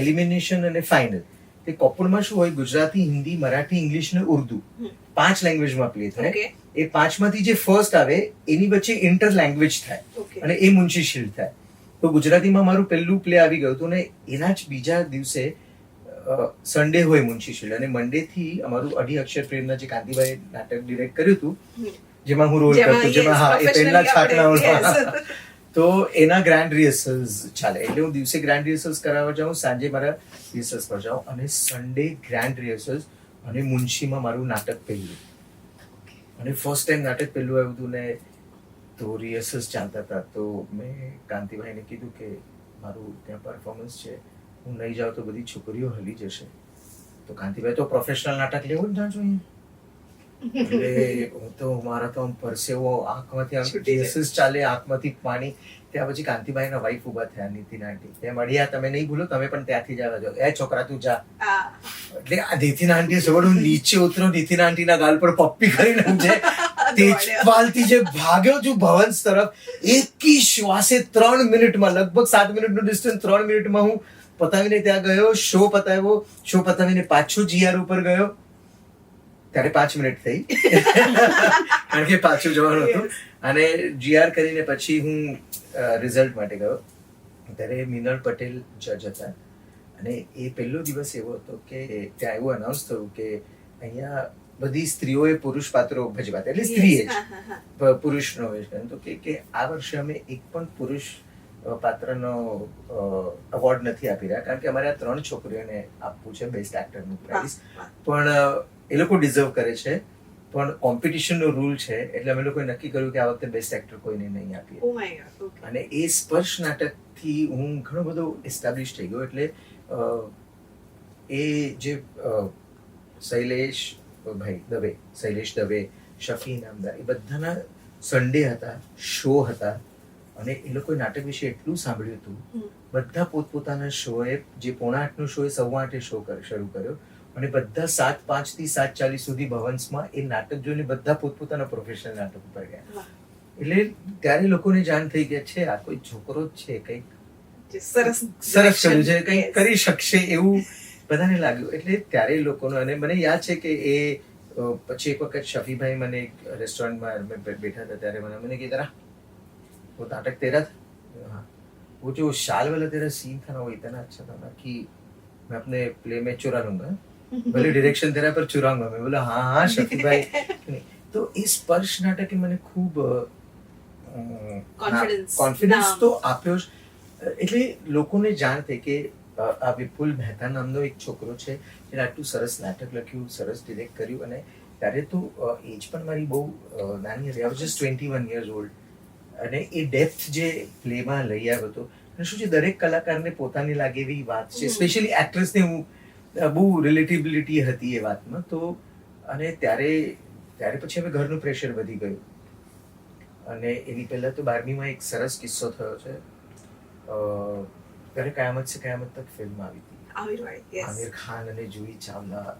Speaker 1: એલિમિનેશન અને ફાઇનલ, તે કોપુરમાં શું હોય, ગુજરાતી, હિન્દી, મરાઠી, ઇંગ્લિશ ને ઉર્દુ 5 લેંગ્વેજમાં પ્લે થાય. એ 5માંથી જે ફર્સ્ટ આવે એની વચ્ચે ઇન્ટર લેંગ્વેજ થાય અને એ મુનશી શિલ્ડ થાય. તો ગુજરાતીમાં મારું પહેલું પ્લે આવી ગયું હતું ને એના જ બીજા દિવસે સન્ડે હોય મુનશી શિલ્ડ, અને મંડે થી અમારું 2.5 અક્ષર પ્રેમના જે કાંતિભાઈ નાટક ડિરેક્ટ કર્યું હતું, જેમાં હું રોલ કરતો, જેમાં એ પહેલા છાટણા, તો એના ગ્રાન્ડ રિહર્સલ્સ ચાલે. એટલે હું દિવસે ગ્રાન્ડ રિહર્સલ્સ કરાવવા જાઉં, સાંજે મારા રિહર્સલ્સ પર જાઉં, અને સન્ડે ગ્રાન્ડ રિહર્સલ્સ. અને મુનશીમાં મારું નાટક પહેલું, અને ફર્સ્ટ ટાઈમ નાટક પહેલું આવ્યું હતું ને તો રિહર્સલ્સ ચાલતા હતા. તો મેં કાંતિભાઈને કીધું કે મારું ત્યાં પરફોર્મન્સ છે, હું નહીં જાઉં તો બધી છોકરીઓ હલી જશે. તો કાંતિભાઈ તો પ્રોફેશનલ નાટક લેવું જ ના જોઈએ. એટલે હું તો મારા તો આમ પરસેવો આંખમાંથી, આમ રિહર્સલ્સ ચાલે, આંખમાંથી પાણી. ત્યાં પછી કાંતિભાઈના વાઈફ ઉભા થયા, નીતિન આંટી, તે મળ્યા, તમે નહીં ભૂલો, તમે પણ ત્યાંથી જ આવ્યા છો, એ છોકરા તું જા. એટલે આ નીતિન આંટીએ સવારે નીચે ઉતરો, નીતિન આંટીના ગાલ પર પપ્પી કરીને છે, તેજપાલથી જે ભાગ્યો છું ભવન્સ તરફ, એકી શ્વાસે 3 મિનિટમાં, લગભગ 7 મિનિટનું ડિસ્ટન્સ 3 મિનિટમાં હું પતાવીને ત્યાં ગયો, શો પતાવ્યો. શો પતાવીને પાછો જીઆર ઉપર ગયો, ત્યારે 5 મિનિટ થઈ કારણ કે પાછું જવાનું હતું. અને જીઆર કરીને પછી હું રિઝલ્ટ માટે ગયો. ત્યારે મિનળ પટેલ જજ હતા અને એ પહેલો દિવસ એવો હતો કે ત્યાં એવું અનાઉન્સ થયું કે અહીંયા બધી સ્ત્રીઓએ પુરુષ પાત્રો ભજવા, એટલે સ્ત્રીએ જ પુરુષનો વેશ કર્યો. તો કે આ વર્ષે અમે એક પણ પુરુષ પાત્રનો અવોર્ડ નથી આપી રહ્યા, કારણ કે અમારે આ 3 છોકરીઓને આપવું છે બેસ્ટ એક્ટરનું પ્રાઇઝ, પણ એ લોકો ડિઝર્વ કરે છે. પણ કોમ્પિટિશનનો રૂલ છે એટલે અમે લોકોએ નક્કી કર્યું કે આ વખતે બેસ્ટ એક્ટર કોઈને નહીં આપીએ.
Speaker 2: Oh my God. ઓકે.
Speaker 1: અને એ સ્પર્શ નાટકથી હું ઘણો બધો એસ્ટાબ્લિશ થઈ ગયો. એટલે એ જે શૈલેષ દવે, શફી નામદાર, એ બધાના સન્ડે હતા, શો હતા, અને એ લોકોએ નાટક વિશે એટલું સાંભળ્યું હતું. બધા પોતપોતાના શોએ, જે 7:45નો શો એ 8:15 શો શરૂ કર્યો, અને બધા 7:05 થી 7:40 સુધી ભવન્સમાં એ નાટક જોઈને બધા પોતપોતાના પ્રોફેશનલ નાટક ઉપર ગયા. એટલે ત્યારે લોકોને જાણ થઈ કે છે આ કોઈ છોકરો જ છે, કંઈક સરસ કર્યું છે, કંઈક કરી શકશે એવું બધાને લાગ્યું. એટલે ત્યારે લોકોનો, અને મને યાદ છે કે એ પછી એક વખત શફીભાઈ મને એક રેસ્ટોરન્ટમાં અમે બેઠા હતા ત્યારે મને કહે તારા वो नाटक तेरा था, हाँ वो जो शाल वाला तेरा सीन था ना वो इतना अच्छा था ना कि मैं अपने प्ले में चुरा लूंगा, भले डायरेक्शन तेरा पर चुराऊंगा. मैं बोला हाँ हाँ शफी भाई. तो इस स्पर्श नाटक મને ખૂબ કોન્ફિડન્સ તો આપ્યો જ. એટલે લોકોને જાણ થઈ કે આ વિપુલ મહેતા નામનો એક છોકરો છે જેને આટલું સરસ નાટક લખ્યું, સરસ ડિરેક્ટ કર્યું. અને ત્યારે તો એજ પણ મારી બહુ નાની હતી. I was just 21 years old. અને એ ડેપ્થ જે પ્લેમાં લઈ આવ્યો હતો, અને શું છે દરેક કલાકારને પોતાની લાગે એવી વાત છે, સ્પેશિયલી એક્ટ્રેસને હું બહુ રિલેટેબિલિટી હતી એ વાતમાં. તો અને ત્યારે પછી હવે ઘરનું પ્રેશર વધી ગયું. અને એની પહેલા તો 12મીમાં એક સરસ કિસ્સો થયો છે. ત્યારે કયામત સે કયામત તક ફિલ્મ આવી હતી, આમિર ખાન અને જુહી ચાવલા.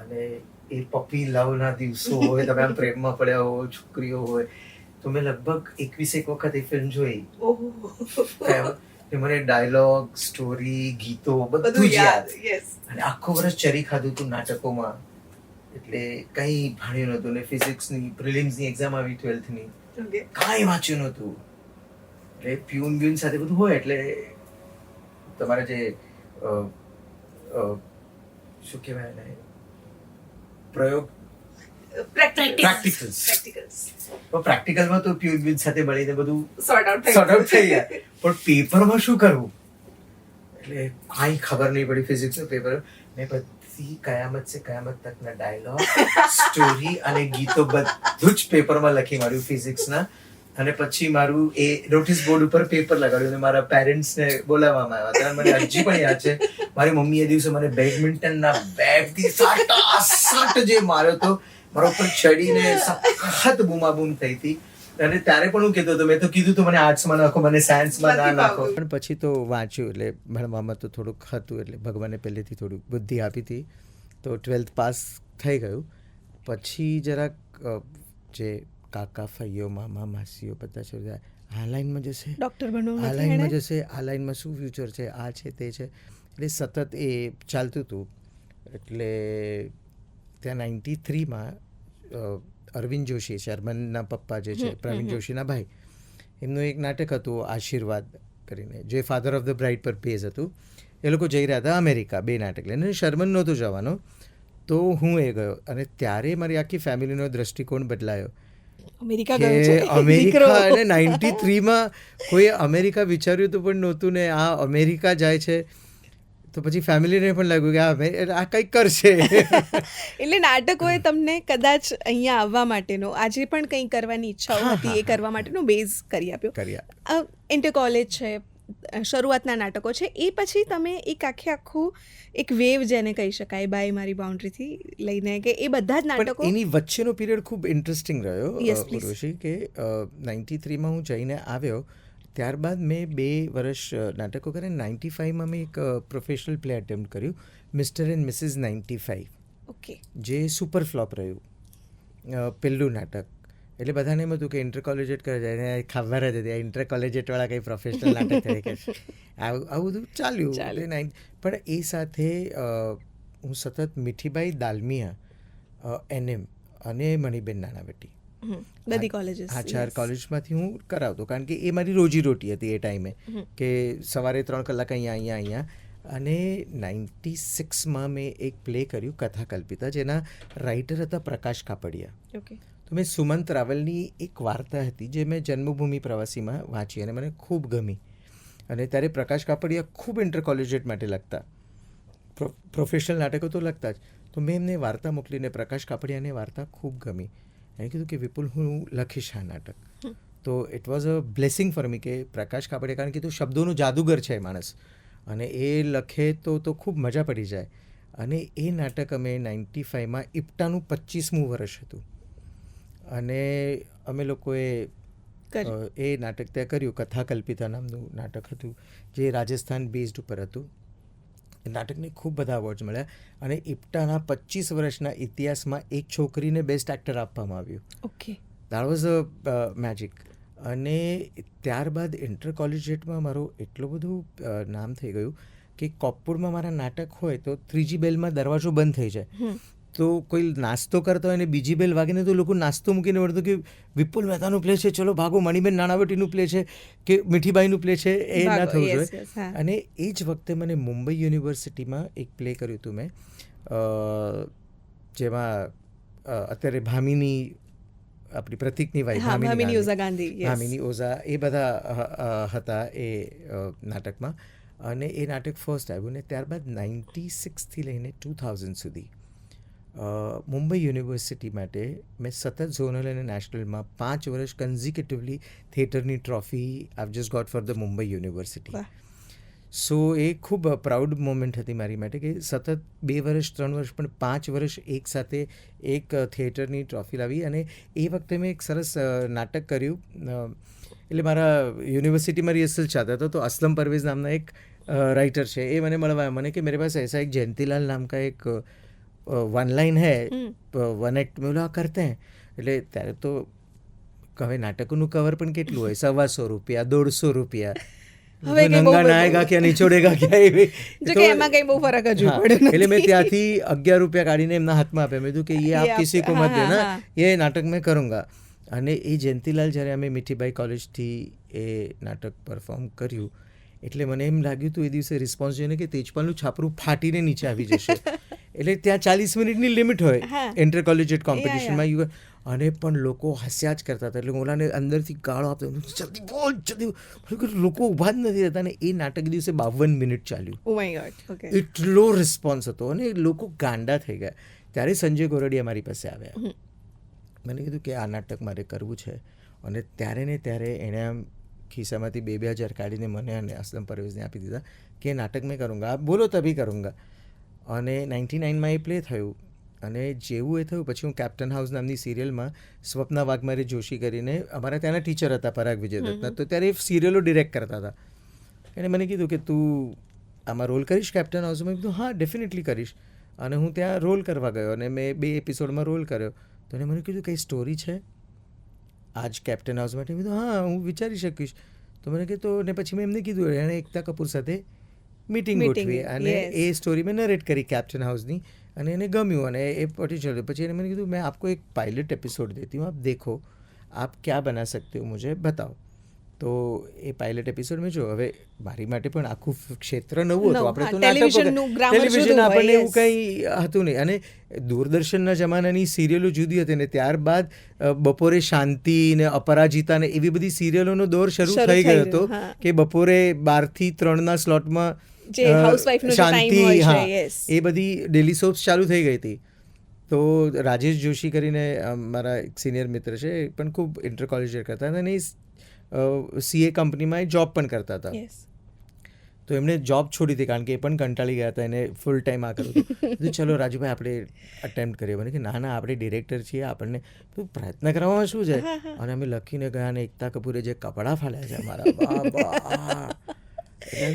Speaker 1: અને એ પપી લવના દિવસો હોય, તમે આમ પ્રેમમાં પડ્યા હો, છોકરીઓ હોય. તો મેં લગભગ 21 વખત એ ફિલ્મ જોઈ. મને ડાયલોગ, સ્ટોરી, ગીતો બધું જ યાદ. અને આખો વર્ષ ચરી ખાધું હતું નાટકોમાં. એટલે કઈ ભણ્યું નતું. ને ફિઝિક્સની પ્રિલિમ્સની એક્ઝામ આવી 12th ની, કાંઈ વાંચ્યું નતું. એટલે પ્યુન સાથે બધું હોય. એટલે તમારે જે શું કહેવાય ને, પ્રયોગ, પ્રેક્ટિકલમાં તો પ્યુન સાથે મળીને બધું સોર્ટ આઉટ થઈ ગયા. પણ પેપરમાં શું કરવું એટલે કાંઈ ખબર નહીં પડી. ફિઝિક્સનું પેપર મેં બધી કયામત સે કયામત તકના ડાયલોગ, સ્ટોરી અને ગીતો બધું જ પેપરમાં લખી માર્યું ફિઝિક્સના. અને પછી મારું એ નોટિસ બોર્ડ ઉપર પેપર લગાડ્યું અને મારા પેરેન્ટ્સને બોલાવવામાં આવ્યા. ત્યારે મને હજી પણ યાદ છે, મારી મમ્મી એ દિવસે મને બેડમિન્ટનના બેટથી સાટ જે માર્યો હતો, મારા ઉપર ચડીને સખત બૂમાબૂમ થઈ હતી. અને ત્યારે પણ હું કહેતો હતો, મેં તો કીધું તો મને આર્ટ્સમાં નાખો, મને સાયન્સમાં ના નાખો. પણ પછી તો વાંચ્યું, એટલે ભણવામાં તો થોડુંક હતું, એટલે ભગવાને પહેલેથી થોડુંક બુદ્ધિ આપી હતી. તો 12th પાસ થઈ ગયું. પછી જરાક જે કાકા, ફઈઓ, મામા, માસીઓ બધા છે, આ લાઈનમાં જશે, ડૉક્ટર બનવું, આ લાઈનમાં જશે, આ લાઈનમાં શું ફ્યુચર છે, આ છે તે છે. એટલે સતત એ ચાલતું હતું. એટલે ત્યાં 93માં અરવિંદ જોશી, શર્મનના પપ્પા જે છે, પ્રવીણ જોશીના ભાઈ, એમનું એક નાટક હતું આશીર્વાદ કરીને, જે ફાધર ઓફ ધ બ્રાઇડ પર બેઝ હતું. એ લોકો જઈ રહ્યા હતા અમેરિકા 2 નાટક લઈને. શર્મન નહોતો જવાનો, તો હું એ ગયો. અને ત્યારે મારી આખી ફેમિલીનો દ્રષ્ટિકોણ બદલાયો. અમેરિકા અને 93માં કોઈ અમેરિકા વિચાર્યું તો પણ નહોતું ને આ અમેરિકા જાય છે. તો પછી ફેમિલીને પણ લાગ્યું કે આ કંઈક કરશે.
Speaker 2: એટલે નાટકોએ તમને કદાચ અહીંયા આવવા માટેનો, આજે પણ કંઈ કરવાની ઈચ્છાઓ હતી એ કરવા માટેનો બેઝ કરી આપ્યો. ઇન્ટર કોલેજ છે, શરૂઆતના નાટકો છે, એ પછી તમે એક આખું એક વેવ જેને કહી શકાય, બાય મારી બાઉન્ડ્રીથી લઈને કે એ બધા જ નાટકો.
Speaker 1: એની વચ્ચેનો પીરિયડ ખૂબ ઇન્ટરેસ્ટિંગ રહ્યો ઉર્વશી, કે 93માં હું જઈને આવ્યો. ત્યારબાદ મેં 2 વર્ષ નાટકો કર્યા. 95માં મેં એક પ્રોફેશનલ પ્લે અટેમ્પ્ટ કર્યું, મિસ્ટર એન્ડ મિસિસ 95.
Speaker 2: ઓકે. જે
Speaker 1: સુપર ફ્લોપ રહ્યું, પહેલું નાટક. એટલે બધાને એમ હતું કે ઇન્ટર કોલેજેટ કરે જાય, ખબર જ હતી ઇન્ટર કોલેજેટવાળા કંઈ પ્રોફેશનલ નાટક તરીકે આવું બધું ચાલ્યું. પણ એ સાથે હું સતત મીઠીબાઈ દાલમિયા, NM અને મણિબેન નાણાવટી,
Speaker 2: બધી કોલેજીસ,
Speaker 1: આ 4 કોલેજમાંથી હું કરાવતો. કારણ કે એ મારી રોજીરોટી હતી એ ટાઈમે, કે સવારે 3 કલાક અહીંયા. અને 96માં મેં એક પ્લે કર્યું, કથા કલ્પિતા, જેના રાઇટર હતા પ્રકાશ કાપડિયા.
Speaker 2: ઓકે.
Speaker 1: તો મેં સુમંત રાવલની એક વાર્તા હતી જે મેં જન્મભૂમિ પ્રવાસીમાં વાંચી અને મને ખૂબ ગમી. અને ત્યારે પ્રકાશ કાપડિયા ખૂબ ઇન્ટર કોલેજેટ માટે લખતા, પ્રોફેશનલ નાટકો તો લખતા જ. તો મેં એમને વાર્તા મોકલીને પ્રકાશ કાપડિયાને વાર્તા ખૂબ ગમી. એને કીધું કે વિપુલ હું લખીશ આ નાટક. તો it was a blessing for me કે પ્રકાશ કાપડિયા, કારણ કે તું શબ્દોનું જાદુગર છે માણસ, અને એ લખે તો ખૂબ મજા પડી જાય. અને એ નાટક અમે 95માં ઇપ્ટાનું 25મું વર્ષ હતું, અને અમે લોકોએ એ નાટક ત્યાં કર્યું. કથા કલ્પિતા નામનું નાટક હતું જે રાજસ્થાન બેઝડ ઉપર હતું. એ નાટકને ખૂબ બધા અવોર્ડ્સ મળ્યા, અને ઇપ્ટાના 25 વર્ષના ઇતિહાસમાં એક છોકરીને બેસ્ટ એક્ટર આપવામાં આવ્યું.
Speaker 2: Okay,
Speaker 1: that was a magic. અને ત્યારબાદ ઇન્ટર કોલેજિયેટમાં મારું એટલું બધું નામ થઈ ગયું કે કોપપુરમાં મારા નાટક હોય તો ત્રીજી બેલમાં દરવાજો બંધ થઈ જાય, તો કોઈ નાસ્તો કરતા હોય ને બીજી બેલ વાગીને તો લોકો નાસ્તો મૂકીને વળતું કે વિપુલ મહેતાનું પ્લે છે, ચલો ભાગો, મણિબેન નાણાવટીનું પ્લે છે કે મીઠીબાઈનું પ્લે છે, એ ના થવું જોઈએ. અને એ જ વખતે મને મુંબઈ યુનિવર્સિટીમાં એક પ્લે કર્યું હતું મેં, જેમાં અત્યારે ભામિની, આપણી પ્રતિકની વાઈફ ભામિની ઓઝા, એ બધા હતા એ નાટકમાં. અને એ નાટક ફર્સ્ટ આવ્યું, ને ત્યારબાદ 96થી લઈને 2000 સુધી મુંબઈ યુનિવર્સિટી માટે મેં સતત ઝોનલ અને નેશનલમાં 5 વર્ષ કન્ઝિક્યુટિવલી થિયેટરની trophy I just got for the Mumbai university. So એ ખૂબ પ્રાઉડ મોમેન્ટ હતી મારી માટે કે સતત 2 વર્ષ 3 વર્ષ પણ 5 વર્ષ એક સાથે એક થિયેટરની ટ્રોફી લાવી. અને એ વખતે મેં એક સરસ નાટક કર્યું. એટલે મારા યુનિવર્સિટીમાં રિહર્સલ ચાલતા હતા, તો અસલમ પરવેઝ નામના એક રાઇટર છે, એ મને મળવા, મને કે मेरे पास ऐसा एक जयंतीलाल नाम का एक वन लाइन है, वन एक्ट में बोला करते हैं. એટલે ત્યારે તો હવે નાટકોનું કવર પણ કેટલું હોય, 125 રૂપિયા, 150 રૂપિયા, નંગા નાયગા ક્યાં નિચોડેગા ક્યાં, એમાં કઈ બહુ ફરક જ પડે. એટલે મેં ત્યાંથી 11 રૂપિયા કાઢીને એમના હાથમાં આપ્યા. મેં કીધું કે ये आप किसी को मत देना, ये नाटक मैं करूँगा. અને એ જયંતીલાલ જ્યારે અમે મીઠીબાઈ કોલેજથી એ નાટક પરફોર્મ કર્યું, એટલે મને એમ લાગ્યું હતું એ દિવસે રિસ્પોન્સ જોઈને કે તેજપાલનું છાપરું ફાટીને નીચે આવી જશે. એટલે ત્યાં 40 મિનિટની લિમિટ હોય ઇન્ટર કોલેજિયેટ કોમ્પિટિશનમાં, અને પણ લોકો હસ્યા જ કરતા હતા. એટલે ઓલાને અંદરથી ગાળો આપતો, જલ્દી બોલ જલ્દી, લોકો ઊભા જ નથી રહેતા. અને એ નાટક દિવસે 52 મિનિટ ચાલ્યું. એટલો રિસ્પોન્સ હતો અને લોકો ગાંડા થઈ ગયા. ત્યારે સંજય ગોરડિયા મારી પાસે આવ્યા, મને કીધું કે આ નાટક મારે કરવું છે. અને ત્યારે ને ત્યારે એણે આમ ખિસ્સામાંથી 2,000 કાઢીને મને અને અસલમ પરવેઝને આપી દીધા કે નાટક મેં કरूँगा, આપ બોલો તભી કरूँगा. અને 99માં એ પ્લે થયું. અને જેવું એ થયું પછી હું કેપ્ટન હાઉસ નામની સિરિયલમાં સ્વપ્ના વાઘમારે જોશી કરીને, અમારા ત્યાંના ટીચર હતા પરાગ વિજય દત્તના, તો ત્યારે એ સિરિયલો ડિરેક્ટ કરતા હતા. એણે મને કીધું કે તું આમાં રોલ કરીશ કેપ્ટન હાઉસમાં? મેં કીધું હા ડેફિનેટલી કરીશ. અને હું ત્યાં રોલ કરવા ગયો અને મેં 2 એપિસોડમાં રોલ કર્યો. તો એને મને કીધું કંઈ સ્ટોરી છે આજ કેપ્ટન હાઉસ માટે? મેં કીધું હા હું વિચારી શકીશ. તો મને કીધું, ને પછી મેં એમને કીધું, એણે એકતા કપૂર સાથે મીટિંગ ગોઠવી અને એ સ્ટોરી મેં નરેટ કરી કેપ્ટન હાઉસની, અને એને ગમ્યું અને એ પટી ચલ્યું. પછી એને મને કીધું, મેં આપકો એક પાયલટ એપિસોડ દેતી હું, આપ દેખો આપ ક્યાં બના सकते हो, मुझे बताओ. તો એ પાયલટ એપિસોડ મેં જો, હવે મારી માટે પણ આખું ક્ષેત્ર નવું હતું. આપણે તો ટેલિવિઝન આપણને એવું કંઈ હતું નહીં, અને દૂરદર્શનના જમાનાની સિરિયલો જુદી હતી. ને ત્યારબાદ બપોરે શાંતિ ને અપરાજિતા ને એવી બધી સિરિયલોનો દોર શરૂ થઈ ગયો હતો કે બપોરે 12 થી 3ના સ્લોટમાં શાંતિ, હા, એ બધી ડેલી સોપ્સ ચાલુ થઈ ગઈ હતી. તો રાજેશ જોશી કરીને મારા એક સિનિયર મિત્ર છે, એ પણ ખૂબ ઇન્ટર કોલેજિયેટ કરતા હતા અને CA કંપનીમાં એ જોબ પણ કરતા હતા. તો એમણે જોબ છોડી હતી કારણ કે એ પણ કંટાળી ગયા હતા, એને ફૂલ ટાઈમ આ કરવું હતું. ચલો રાજુભાઈ આપણે અટેમ્પ્ટ કરીએ. મને કે ના ના આપણે ડિરેક્ટર છીએ, આપણને પ્રયત્ન કરવામાં શું છે. અને અમે લખીને ગયા અને એકતા કપૂરે જે કપડાં ફાડ્યા છે અમારા, બાબા,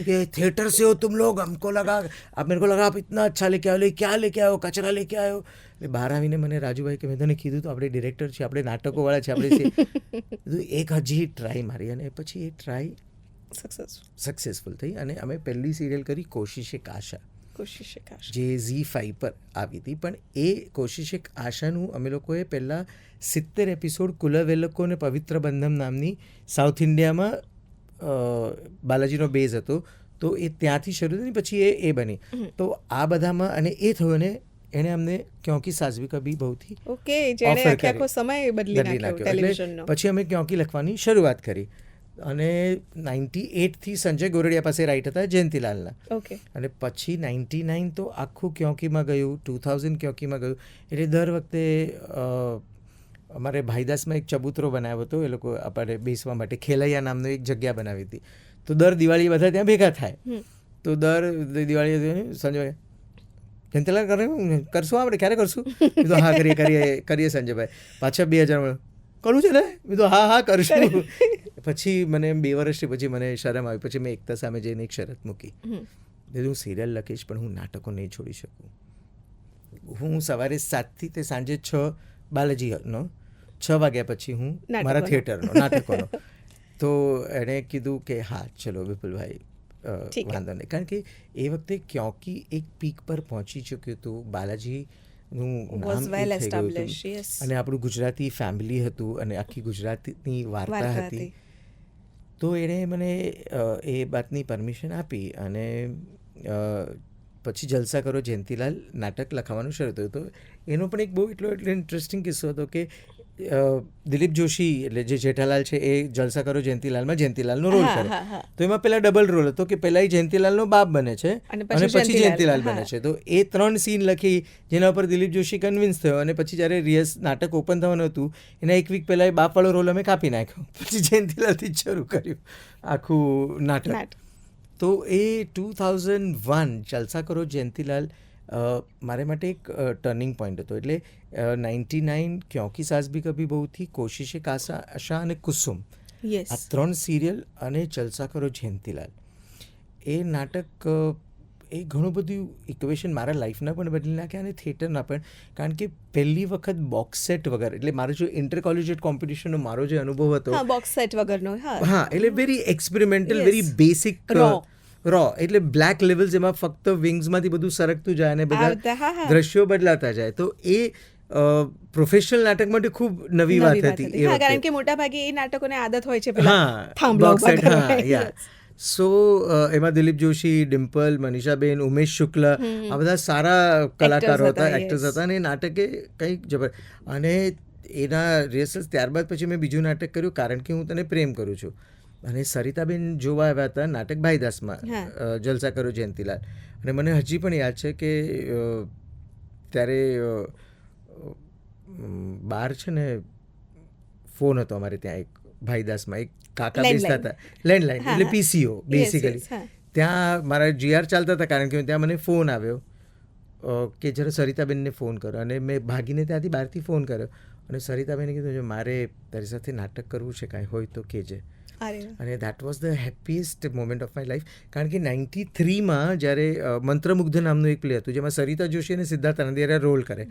Speaker 1: કે थिएटर से हो तुम लोग, हमको लगा आप, मेरे को लगा आप इतना अच्छा लेके आओ, क्या लेके આવ્યો, કચરા લેકે આવ્યો. એટલે બહાર આવીને મને રાજુભાઈ કે મેં તને કીધું તો આપણે ડિરેક્ટર છીએ, આપણે નાટકોવાળા છે, આપણે એક હજી ટ્રાય મારી. અને પછી એ ટ્રાય સક્સેસફુલ થઈ અને અમે પહેલી સિરિયલ કરી કોશિશ એક આશા, જે ZEE5 પર આવી હતી. પણ એ કોશિશ એક આશાનું અમે લોકોએ પહેલાં 70 એપિસોડ કુલવેલકો અને પવિત્ર બંધમ નામની સાઉથ ઇન્ડિયામાં બાલાજીનો બેઝ હતો, તો એ ત્યાંથી શરૂ થઈ, પછી એ બની. તો આ બધામાં અને એ થયું ને એણે અમને ક્યોંકી સાઝવી કભી બહુથી ઓફર કરી, બદલી નાખ્યો. પછી અમે ક્યોંકી લખવાની શરૂઆત કરી. અને 98થી સંજય ગોરડિયા પાસે રાઇટ હતા જયંતિલાલના.
Speaker 2: ઓકે.
Speaker 1: અને પછી 99 તો આખું ક્યોંકીમાં ગયું, 2000 ક્યોંકીમાં ગયું. એટલે દર વખતે અમારે ભાઈદાસમાં એક ચબૂતરો બનાવ્યો હતો, એ લોકો આપણે બેસવા માટે ખેલૈયા નામનો એક જગ્યા બનાવી હતી. તો દર દિવાળી બધા ત્યાં ભેગા થાય. તો દર દિવાળી સંજય જયંતિલાલ કરશું આપણે, ક્યારે કરશું? કીધું હા કરીએ સંજયભાઈ. પાછા 2000 કરવું છે ને? કીધું હા કરશું. પછી મને 2 વર્ષથી પછી મને શરમ આવી. પછી મેં એકતા સામે જઈને એક શરત મૂકી, હું સિરિયલ લખીશ પણ હું નાટકો નહીં છોડી શકું. હું સવારે 7થી તે સાંજે 6 બાલાજીનો 6 વાગ્યા પછી હું મારા થિયેટરનો નાટકોનો. તો એણે કીધું કે હા ચલો વિપુલભાઈ વાંધો નહીં. કારણ કે એ વખતે ક્યોંકી એક પીક પર પહોંચી ચૂક્યું હતું, બાલાજીનું નામ થઈ ગયું હતું, અને આપણું ગુજરાતી ફેમિલી હતું અને આખી ગુજરાતીની વાર્તા હતી. તો એણે મને એ વાતની પરમિશન આપી અને પછી જલસા કરો જયંતિલાલ નાટક લખાવાનું શરૂ થયું. તો એનો પણ એક બહુ એટલો ઇન્ટરેસ્ટિંગ કિસ્સો હતો કે દિલીપ જોશી એટલે જે જેઠાલાલ છે એ જલસા કરો જયંતિલાલમાં જયંતિલાલનો રોલ કરે. તો એમાં પહેલાં ડબલ રોલ હતો કે પહેલાં એ જયંતિલાલનો બાપ બને છે અને પછી જયંતિલાલ બને છે. તો એ 3 સીન લખી જેના ઉપર દિલીપ જોશી કન્વિન્સ થયો. અને પછી જ્યારે નાટક ઓપન થવાનું હતું એના એક વીક પહેલાં એ બાપવાળો રોલ અમે કાપી નાખ્યો. પછી જયંતિલાલથી જ શરૂ કર્યું આખું નાટક. તો એ 2001 જલસા કરો જયંતિલાલ મારે માટે એક ટર્નિંગ પોઈન્ટ હતો. એટલે 99 ક્યોંકી સાસ ભી કભી બહુ થી, કોશિશે આશા અને કુસુમ, આ 3 સિરિયલ અને જલસા કરો જયંતિલાલ, એ નાટક એ ઘણું બધું ઇક્વેશન મારા લાઈફના પણ બદલી નાખ્યા અને થિયેટરના પણ. કારણ કે પહેલી વખત બોક્સ સેટ વગર, એટલે મારો જો ઇન્ટર કોલેજિયેટ કોમ્પિટિશનનો મારો જે અનુભવ હતો,
Speaker 2: બોક્સ સેટ વગરનો,
Speaker 1: હા, એટલે very experimental, very basic raw, એટલે બ્લેક લેવલ્સ, એમાં ફક્ત વિંગ્સમાંથી બધું સરકતું જાય અને બધા દ્રશ્યો બદલાતા જાય. તો એ પ્રોફેશનલ નાટક માટે ખૂબ નવી વાત હતી.
Speaker 2: કારણ કે મોટા ભાગે એ નાટકોને આદત હોય છે.
Speaker 1: સો એમાં દિલીપ જોશી, ડિમ્પલ, મનીષાબેન, ઉમેશ શુક્લ, આ બધા સારા કલાકારો હતા, એક્ટર્સ હતા. અને એ નાટકે કંઈક જબર. અને એના રિહર્સલ્સ ત્યારબાદ પછી મેં બીજું નાટક કર્યું, કારણ કે હું તને પ્રેમ કરું છું. અને સરિતાબેન જોવા આવ્યા હતા નાટક ભાઈદાસમાં, જલસા કરો જયંતિલાલ. અને મને હજી પણ યાદ છે કે ત્યારે બહાર છે ને ફોન હતો અમારે ત્યાં એક ભાઈદાસમાં, એક કાકા બેસતા હતા, લેન્ડલાઇન એટલે PCO બેસિકલી. ત્યાં મારા GR ચાલતા હતા, કારણ કે ત્યાં મને ફોન આવ્યો કે જરા સરિતાબેનને ફોન કરો. અને મેં ભાગીને ત્યાંથી બહારથી ફોન કર્યો અને સરિતાબેને કીધું જો મારે તારી સાથે નાટક કરવું છે, કાંઈ હોય તો કહેજે. અને that was the happiest moment of my life. કારણ કે 93માં જ્યારે મંત્રમુગ્ધ નામનું એક પ્લે હતું જેમાં સરિતા જોશી અને સિદ્ધાર્થ આનંદિયા રોલ કરે.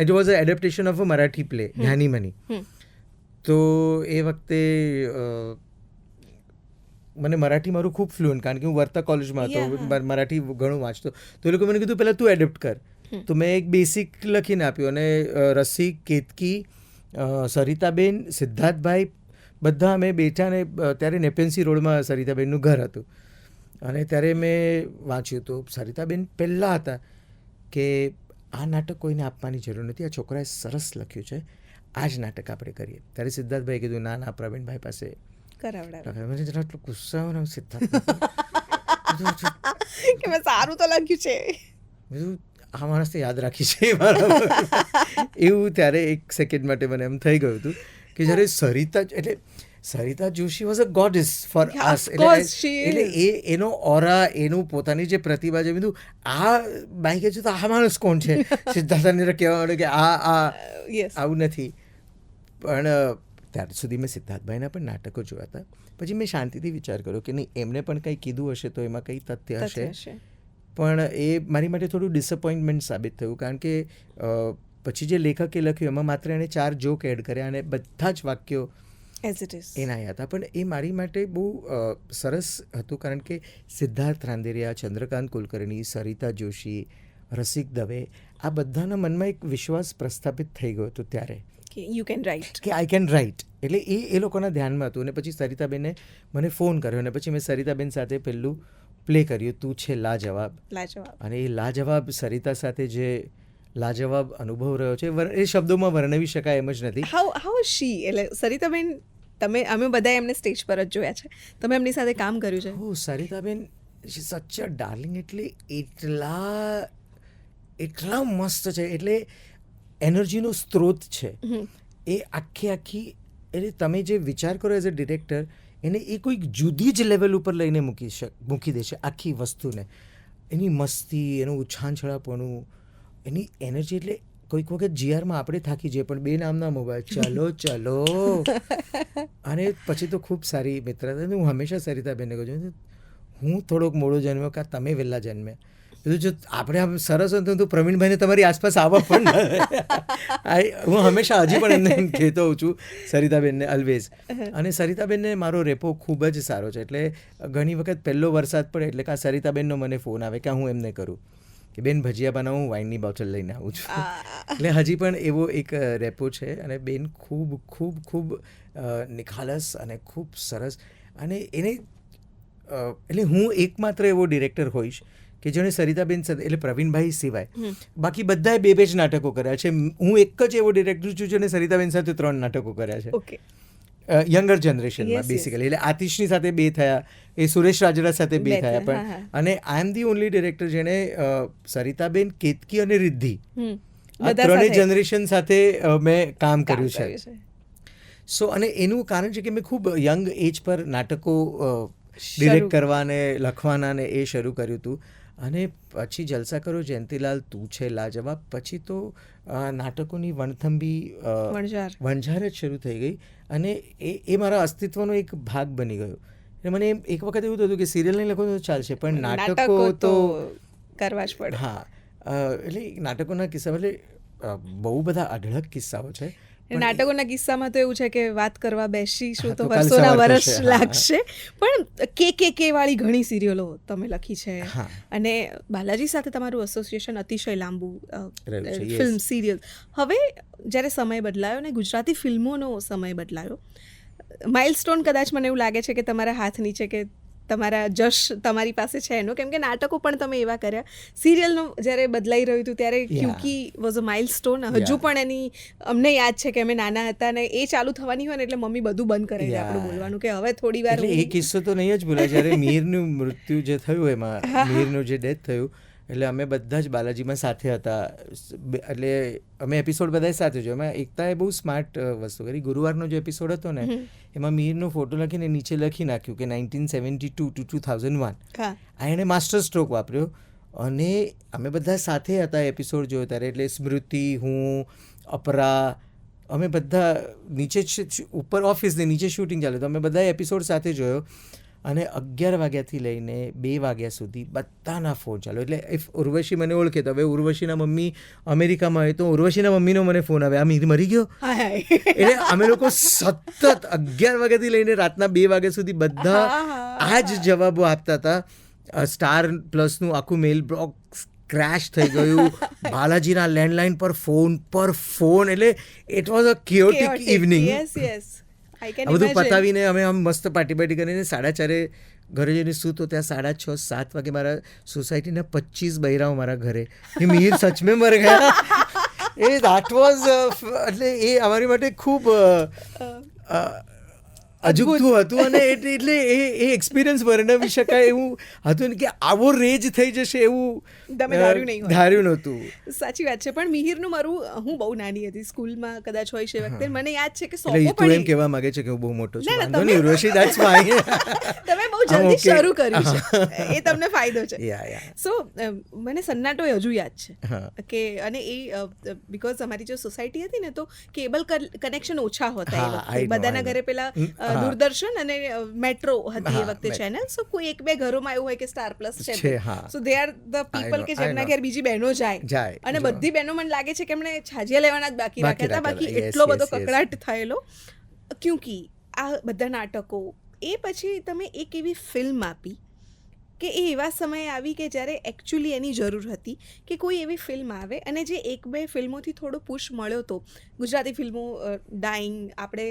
Speaker 1: It was a adaptation of a Marathi play, જ્ઞાનીમની. તો એ વખતે મને મરાઠી મારું ખૂબ ફ્લુઅન્ટ, કારણ કે હું વર્તા કોલેજમાં હતો, મરાઠી ઘણું વાંચતો. તો એ લોકો મને કીધું પહેલાં તું એડેપ્ટ કર. તો મેં એક બેસિક લખીને આપ્યું અને રસિક, કેતકી, સરિતાબેન, સિદ્ધાર્થભાઈ બધા અમે બેઠા. ને ત્યારે નેપેન્સી રોડમાં સરિતાબેનનું ઘર હતું. અને ત્યારે મેં વાંચ્યું તો સરિતાબેન પહેલાં હતા કે આ નાટક કોઈને આપવાની જરૂર નથી, આ છોકરાએ સરસ લખ્યું છે, આ જ નાટક આપણે કરીએ. ત્યારે સિદ્ધાર્થભાઈ કીધું ના ના પ્રવીણભાઈ પાસે કરાવડાવે. મને જરા એટલું ગુસ્સો આવ્યો ને સિદ્ધાર્થ
Speaker 2: કે મેં સારું તો લખ્યું છે,
Speaker 1: બધું આ માણસ તો યાદ રાખી છે એવું. ત્યારે એક સેકન્ડ માટે મને એમ થઈ ગયું હતું કે જ્યારે Sarita Joshi was a goddess for us. એટલે એનો ઓરા, એનું પોતાની જે પ્રતિભા છે, બધું આ બાઈ કે છે તો આ માણસ કોણ છે? સિદ્ધાર્થને કહેવા માંડ્યો કે આ આવું નથી. પણ ત્યાર સુધી મેં સિદ્ધાર્થભાઈના પણ નાટકો જોયા હતા. પછી મેં શાંતિથી વિચાર કર્યો કે નહીં, એમને પણ કંઈ કીધું હશે તો એમાં કંઈ તથ્ય હશે. પણ એ મારી માટે થોડું ડિસઅપોઇન્ટમેન્ટ સાબિત થયું, કારણ કે પછી જે લેખકે લખ્યું એમાં માત્ર એણે 4 જોક એડ કર્યા અને બધા જ વાક્યો એના હતા. પણ એ મારી માટે બહુ સરસ હતું, કારણ કે સિદ્ધાર્થ રાંદેરિયા, ચંદ્રકાંત કુલકર્ણી, સરિતા જોશી, રસિક દવે, આ બધાના મનમાં એક વિશ્વાસ પ્રસ્થાપિત થઈ ગયો હતો ત્યારે
Speaker 2: કે યુ કેન રાઇટ,
Speaker 1: કે આઈ કેન રાઇટ. એટલે એ લોકોના ધ્યાનમાં હતું. અને પછી સરિતાબેને મને ફોન કર્યો અને પછી મેં સરિતાબેન સાથે પહેલું પ્લે કર્યું, તું છે લાજવાબ. અને એ લાજવાબ સરિતા સાથે જે લાજવાબ અનુભવ રહ્યો છે એ શબ્દોમાં વર્ણવી શકાય એમ જ નથી.
Speaker 2: હાઉ શી, એટલે સરિતાબેન અમે બધા એમને સ્ટેજ પર જ જોયા છે, તમે એમની સાથે કામ કર્યું છે.
Speaker 1: ઓ સરિતાબેન સચ અ ડાર્લિંગ, એટલે એટલા મસ્ત છે, એટલે એનર્જીનો સ્ત્રોત છે એ આખી એટલે તમે જે વિચાર કરો એઝ અ ડિરેક્ટર, એને એ કોઈક જુદી જ લેવલ ઉપર લઈને મૂકી દેશે આખી વસ્તુને. એની મસ્તી, એનું ઉછાંછળાપણું, એની એનર્જી, એટલે કોઈક વખત જીઆરમાં આપણે થાકી જઈએ પણ બે નામના મોબાઈલ ચલો અને પછી તો ખૂબ સારી મિત્રતા. હું હંમેશા સરિતાબેનને કહું છું, હું થોડોક મોડો જન્મ્યો કાં તમે વહેલા જન્મ્યા, બધું જો આપણે આમ સરસ હોય તો પ્રવીણભાઈને તમારી આસપાસ આવવા પણ હું હંમેશા હજી પણ એમને એમ કહેતો હોઉં છું સરિતાબેનને ઓલવેઝ. અને સરિતાબેનને મારો રેપો ખૂબ જ સારો છે, એટલે ઘણી વખત પહેલો વરસાદ પડે એટલે કાં સરિતાબેનનો મને ફોન આવે કે હું એમને કરું કે બેન ભજીયા બનાવું, વાઇનની બોટલ લઈને આવું છું. એટલે હજી પણ એવો એક રેપો છે. અને બેન ખૂબ ખૂબ ખૂબ નિખાલસ અને ખૂબ સરસ. અને એને એટલે હું એકમાત્ર એવો ડિરેક્ટર હોઈશ કે જેણે સરિતાબેન સાથે, એટલે પ્રવીણભાઈ સિવાય બાકી બધાએ બે જ નાટકો કર્યા છે. હું એક જ એવો ડિરેક્ટર છું જેણે સરિતાબેન સાથે 3 નાટકો કર્યા છે.
Speaker 2: ઓકે,
Speaker 1: યંગર જનરેશનમાં બેસિકલી. એટલે આતિશની સાથે 2 થયા, એ સુરેશ રાજડા સાથે 2 થયા પણ. અને આઈ એમ ધી ઓનલી ડિરેક્ટર જેણે સરિતાબેન, કેતકી અને રિદ્ધિ આ 3 જનરેશન સાથે મેં કામ કર્યું છે. સો અને એનું કારણ છે કે મેં ખૂબ યંગ એજ પર નાટકો ડિરેક્ટ કરવા અને લખવાના ને એ શરૂ કર્યું હતું. અને પછી જલસા કરો, જયંતીલાલ, તું છે લાજવાબ, પછી તો નાટકોની વણથંભી વણઝાર જ શરૂ થઈ ગઈ. અને એ મારા અસ્તિત્વનો એક ભાગ બની ગયો. એટલે મને એક વખત એવું થતું કે સિરિયલ નહીં લખો તો ચાલશે પણ નાટકો તો
Speaker 2: કરવા જ પડે.
Speaker 1: હા, એટલે નાટકોના કિસ્સામાં એટલે બહુ બધા અઢળક કિસ્સાઓ છે.
Speaker 2: નાટકોના કિસ્સામાં તો એવું છે કે વાત કરવા બેસીશું તો વર્ષોના વર્ષ લાગશે. પણ કે વાળી ઘણી સિરિયલો તમે લખી છે અને બાલાજી સાથે તમારું એસોસિએશન અતિશય લાંબુ, ફિલ્મ, સિરિયલ. હવે જ્યારે સમય બદલાયો ને ગુજરાતી ફિલ્મોનો સમય બદલાયો, માઇલસ્ટોન કદાચ મને એવું લાગે છે કે તમારા હાથ નીચે કે તમારા જશ તમારી પાસે છે એનો, કેમ કે નાટકો પણ તમે એવા કર્યા. સિરિયલનું જ્યારે બદલાઈ રહ્યું હતું ત્યારે ક્યુકી વોઝ અ માઇલસ્ટોન. હજુ પણ એની અમને યાદ છે કે અમે નાના હતા ને એ ચાલુ થવાની હોય ને એટલે મમ્મી બધું બંધ કરે છે આપણું બોલવાનું કે હવે થોડી વાર.
Speaker 1: એટલે એ કિસ્સો તો નહીં જ ભૂલાય. જ્યારે મીરનું મૃત્યુ જે થયું, એમાં મીરનું જે ડેથ થયું, એટલે અમે બધા જ બાલાજીમાં સાથે હતા. એટલે અમે એપિસોડ બધા સાથે જોયો. એમાં એકતાએ બહુ સ્માર્ટ વસ્તુ કરી. ગુરુવારનો જે એપિસોડ હતો ને એમાં મીરનો ફોટો લખીને નીચે લખી નાખ્યું કે 1972 to 2001. આ એણે માસ્ટર સ્ટ્રોક વાપર્યો. અને અમે બધા સાથે હતા એપિસોડ જોયો ત્યારે. એટલે સ્મૃતિ, હું, અપરા, અમે બધા નીચે ઉપર ઓફિસને નીચે શૂટિંગ ચાલે તો અમે બધા એપિસોડ સાથે જોયો. અને 11 વાગ્યાથી લઈને 2 વાગ્યા સુધી બધાના ફોન ચાલો. એટલે ઇફ ઉર્વશી મને ઓળખે તો હવે ઉર્વશીના મમ્મી અમેરિકામાં હોય તો ઉર્વશીના મમ્મીનો મને ફોન આવે, આ મીર મરી ગયો. એટલે અમે લોકો સતત 11 વાગ્યાથી લઈને રાતના 2 વાગ્યા સુધી બધા આ જ જવાબો આપતા હતા. સ્ટાર પ્લસનું આખું મેલ બોક્સ ક્રેશ થઈ ગયું, બાલાજીના લેન્ડલાઇન પર ફોન. એટલે ઇટ વોઝ અ કેઓટિક ઇવનિંગ. આ બધું પતાવીને અમે આમ મસ્ત પાર્ટી કરીને 4:30 ઘરે જઈને સૂતો. ત્યાં 6:30-7 વાગે મારા સોસાયટીના 25 બૈરાઓ મારા ઘરે. એ મીર સચમે મર ગયા. એ દેટ વોઝ, એટલે એ અમારી માટે ખૂબ અજુગતું હતું. અને એટલે એ એક્સપિરિયન્સ વર્ણવી શકાય એવું હતું ને કે આવો રેજ થઈ જશે એવું
Speaker 2: તમે
Speaker 1: ધાર્યું નહોતું.
Speaker 2: સાચી વાત છે. પણ મિહિરનું મારું, હું બહુ નાની હતી, સ્કૂલમાં કદાચ હોય છે વખતે મને યાદ છે કે
Speaker 1: એટલે તું એમ કહેવા માંગે છે કે હું બહુ મોટો છું? વાંધો નહીં ઉર્વશી, દેટ્સ ફાઇન.
Speaker 2: તમે બહુ જલ્દી શરૂ કર્યું છે, એ તમને ફાયદો છે. સો મને સન્નાટો હજુ યાદ છે કે, અને એ બીકોઝ અમારી જે સોસાયટી હતી ને તો કેબલ કનેક્શન ઓછા હોતા એ વખતે. બધાના ઘરે પેલા દૂરદર્શન અને મેટ્રો હતી એ વખતે ચેનલ. સો કોઈ 1-2 ઘરોમાં એવું હોય કે સ્ટાર પ્લસ છે. સો દે આર ધ પીપલ કે જેમના ઘેર બીજી બહેનો જાય. અને બધી બહેનો મને લાગે છે કે એમણે છાજિયા લેવાના જ બાકી રાખ્યા હતા. બાકી એટલો બધો કકડાટ થયેલો. ક્યુંકી આ બધા નાટકો, એ પછી તમે એક એવી ફિલ્મ આપી કે એ એવા સમયે આવી કે જ્યારે એકચ્યુઅલી એની જરૂર હતી કે કોઈ એવી ફિલ્મ આવે. અને જે 1-2 ફિલ્મોથી થોડો પુશ મળ્યો હતો. ગુજરાતી ફિલ્મો ડાઈંગ, આપણે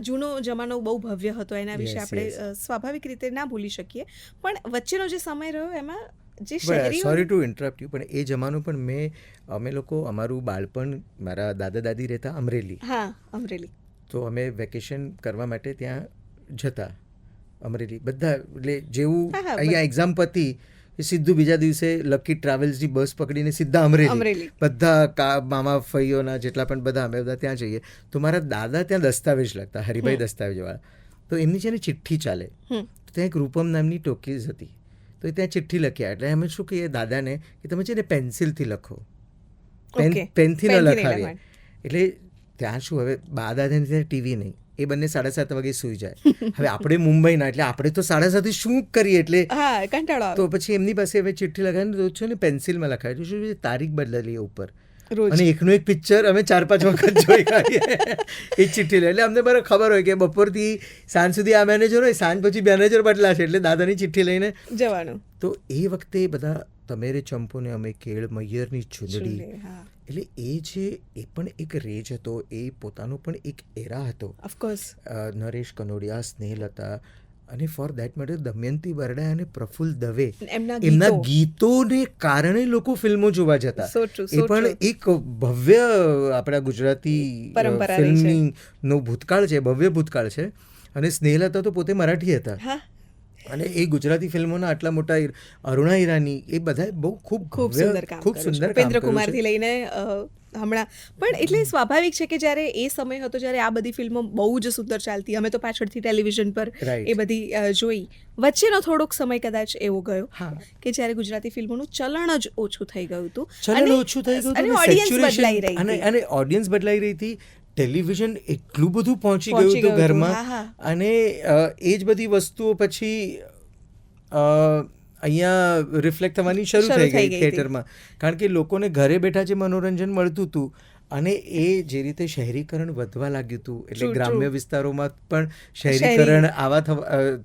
Speaker 2: જૂનો જમાનો બહુ ભવ્ય હતો, એના વિશે આપણે સ્વાભાવિક રીતે ના ભૂલી શકીએ. પણ વચ્ચેનો જે સમય રહ્યો એમાં જે શહેરી,
Speaker 1: સોરી ટુ ઇન્ટરપ્ટ યુ, પણ એ જમાનો પણ અમે લોકો, અમારું બાળપણ, મારા દાદા દાદી રહેતા અમરેલી.
Speaker 2: હા, અમરેલી.
Speaker 1: તો અમે વેકેશન કરવા માટે ત્યાં જતા અમરેલી બધા, એટલે જેવું અહીંયા એક્ઝામ પતી એ સીધું બીજા દિવસે લકી ટ્રાવેલ્સની બસ પકડીને સીધા અમરેલી બધા મામા ફઈઓના જેટલા પણ બધા અમે બધા ત્યાં જઈએ. તો મારા દાદા ત્યાં દસ્તાવેજ લખતા, હરિભાઈ દસ્તાવેજવાળા. તો એમની છે ને ચિઠ્ઠી ચાલે, તો ત્યાં એક રૂપમ નામની ટોકીઝ હતી, તો ત્યાં ચિઠ્ઠી લખ્યા. એટલે અમે શું કહીએ દાદાને કે તમે છે ને પેન્સિલથી લખો, પેનથી ન લખાવીએ. એટલે ત્યાં શું, હવે બા દાદાને ત્યાં ટીવી નહીં, એ બંને 7:30 વાગે સૂઈ જાય. હવે આપણે મુંબઈના, એટલે આપણે તો 7:30 શું કરીએ, એટલે
Speaker 2: કંટાળો.
Speaker 1: તો પછી એમની પાસે હવે ચિઠ્ઠી લખાવીને તો છે ને પેન્સિલમાં લખાય, શું તારીખ બદલેલી ઉપર, અને એકનું એક પિક્ચર અમે 4-5 વખત જોઈ કાઢીએ એ ચિઠ્ઠી લે. એટલે અમને બરાબર ખબર હોય કે બપોરથી સાંજ સુધી આ મેનેજર હોય, સાંજ પછી મેનેજર બદલાશે, એટલે દાદાની ચિઠ્ઠી લઈને
Speaker 2: જવાનું.
Speaker 1: તો એ વખતે બધા તમેરે ચંપોને અમે કેળ, મૈયરની ચૂંદડી, એટલે એ છે એ પણ એક રેજ હતો, એ પોતાનો પણ એક એરા હતો.
Speaker 2: ઓફકોર્સ
Speaker 1: નરેશ કનોડિયા, સ્નેહલતા, અને ફોર દેટ મેટર દમયંતી બરડા અને પ્રફુલ્લ દવે, એમના ગીતોને કારણે લોકો ફિલ્મો જોવા જતા. એ પણ એક ભવ્ય આપણા ગુજરાતી ફિલ્મની નો ભૂતકાળ છે, ભવ્ય ભૂતકાળ છે. અને સ્નેહલતા તો પોતે મરાઠી હતા, અને એ ગુજરાતી ફિલ્મોના આટલા મોટા અરુણા ઈરાની, એ બધા બહુ ખૂબ સુંદર કામ,
Speaker 2: ઉપેન્દ્ર કુમારથી લઈને હમણાં પણ. એટલે સ્વાભાવિક છે કે જ્યારે એ સમય હતો જ્યારે આ બધી ફિલ્મો બહુ જ સુંદર ચાલતી, અમે તો પાછળથી ટેલિવિઝન પર એ બધી જોઈ. વચ્ચેનો થોડોક સમય કદાચ એવો ગયો કે જ્યારે ગુજરાતી ફિલ્મોનું ચલણ જ ઓછું થઈ ગયું હતું,
Speaker 1: અને ઓડિયન્સ બદલાઈ રહી હતી, અને ઓડિયન્સ બદલાઈ રહી હતી. ટેલિવિઝન એટલું બધું પહોંચી ગયું હતું ઘરમાં, અને એ જ બધી વસ્તુઓ પછી અહીંયા રિફ્લેક્ટ થવાની શરૂ થઈ ગઈ થિયેટરમાં. કારણ કે લોકોને ઘરે બેઠા જે મનોરંજન મળતું હતું, અને એ જે રીતે શહેરીકરણ વધવા લાગ્યું હતું, એટલે ગ્રામ્ય વિસ્તારોમાં પણ શહેરીકરણ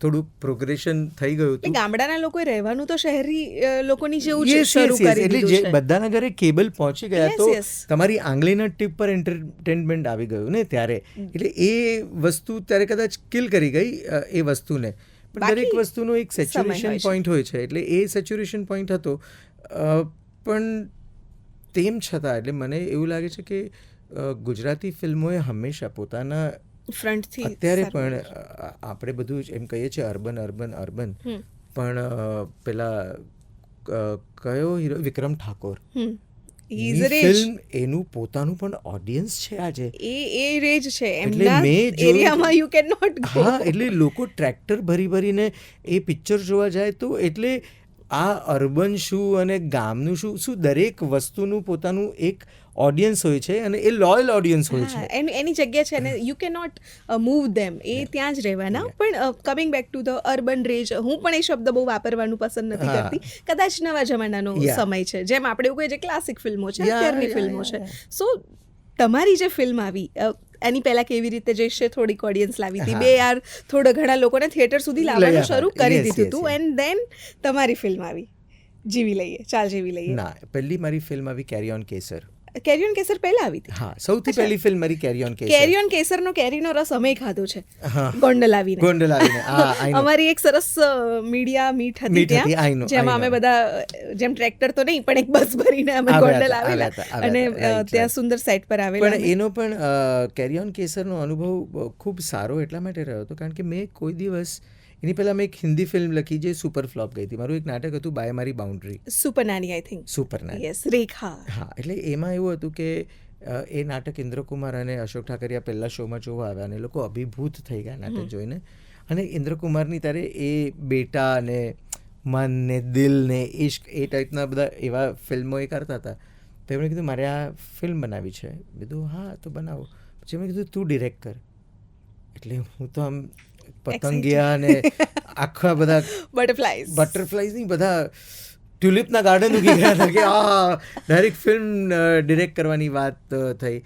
Speaker 1: થોડું પ્રોગ્રેશન થઈ ગયું હતું.
Speaker 2: ગામડાના લોકોએ રહેવાનું તો શહેરી લોકોની જેવું જ શરૂ કરી દીધું છે.
Speaker 1: એટલે બધાના ઘરે કેબલ પહોંચી ગયા, તો તમારી આંગળીના ટીપ પર એન્ટરટેનમેન્ટ આવી ગયું ને ત્યારે. એટલે એ વસ્તુ ત્યારે કદાચ કિલ કરી ગઈ એ વસ્તુને. પણ દરેક વસ્તુનો એક સેચ્યુરેશન પોઈન્ટ હોય છે, એટલે એ સેચ્યુરેશન પોઈન્ટ હતો. પણ તેમ છતાં એટલે મને એવું લાગે છે કે ગુજરાતી ફિલ્મોએ હંમેશા પોતાના
Speaker 2: ફ્રન્ટથી,
Speaker 1: અત્યારે પણ આપણે બધું એમ કહીએ છીએ અર્બન, પણ પેલા કયો હીરો, વિક્રમ ઠાકોર, ફિલ્મ એનું પોતાનું પણ ઓડિયન્સ છે આજે,
Speaker 2: એ રેજ છે એમના એરિયામાં, યુ કેન નોટ ગો.
Speaker 1: હા, એટલે લોકો ટ્રેક્ટર ભરીને એ પિક્ચર જોવા જાય. તો એટલે આ અર્બન શું અને ગામનું શું દરેક વસ્તુનું પોતાનું એક ઓડિયન્સ હોય છે, અને એ લોયલ ઓડિયન્સ હોય છે.
Speaker 2: એની જગ્યા છે, અને you can not move them, એ ત્યાં જ રહેવાના. પણ coming back to the urban rage, હું પણ એ શબ્દ બહુ વાપરવાનું પસંદ નથી કરતી. કદાચ નવા જમાનાનો સમય છે, જેમ આપણે એવું કહીએ જે ક્લાસિક ફિલ્મો છે, અત્યારની ફિલ્મો છે. સો તમારી જે ફિલ્મ આવી એની પહેલા કેવી રીતે જશે થોડીક ઓડિયન્સ લાવી હતી, બે યાર થોડા ઘણા લોકોને થિયેટર સુધી લાવવાનું શરૂ કરી દીધું હતું, એન્ડ દેન તમારી ફિલ્મ આવી જીવી લઈએ, ચાલ જીવી લઈએ.
Speaker 1: ના, પહેલી મારી ફિલ્મ આવી કેરી ઓન કેસર.
Speaker 2: કેરી ઓન કેસર પહેલા આવી હતી?
Speaker 1: હા, સૌથી પહેલી ફિલ્મ મારી કેરી ઓન કેસર.
Speaker 2: કેરી ઓન કેસરનો કેરીનો રસ અમે ખાધો છે, ગોંડલ આવીને. અમારી એક સરસ મીડિયા મીટ હતી ત્યાં, જેમાં અમે બધા, જેમ ટ્રેક્ટર તો નહીં પણ એક બસ ભરીને અમે ગોંડલ આવેલા, અને ત્યાં સુંદર સેટ પર આવેલા.
Speaker 1: પણ એનો પણ કેરી ઓન કેસરનો અનુભવ ખૂબ સારો એટલા માટે રહ્યો હતો કારણ કે મેં કોઈ દિવસ, એની પહેલાં મેં એક હિન્દી ફિલ્મ લખી જે સુપર ફ્લોપ ગઈ હતી. મારું એક નાટક હતું બાય મારી બાઉન્ડ્રી,
Speaker 2: સુપર નાની, આઈ થિંક.
Speaker 1: સુપર નાની,
Speaker 2: યસ, રેખા.
Speaker 1: હા, એટલે એમાં એવું હતું કે એ નાટક ઇન્દ્રકુમાર અને અશોક ઠાકરિયા પહેલાં શોમાં જોવા આવ્યા, અને લોકો અભિભૂત થઈ ગયા નાટક જોઈને. અને ઇન્દ્રકુમારની ત્યારે એ બેટા ને મન ને દિલ ને ઇશ્ક, એ ટાઈપના બધા એવા ફિલ્મો એ કરતા હતા. તો એમણે કીધું મારે આ ફિલ્મ બનાવી છે. કીધું હા તો બનાવો. પછી એમણે કીધું તું ડિરેક્ટ કર. એટલે હું તો આમ પતંગિયા ને આખા બધા બટરફ્લાઇઝ નહીં, બધા ટ્યુલિપના ગાર્ડન ઉગી ગયા હતા કે ડાયરેક્ટ ફિલ્મ ડિરેક્ટ કરવાની વાત થઈ.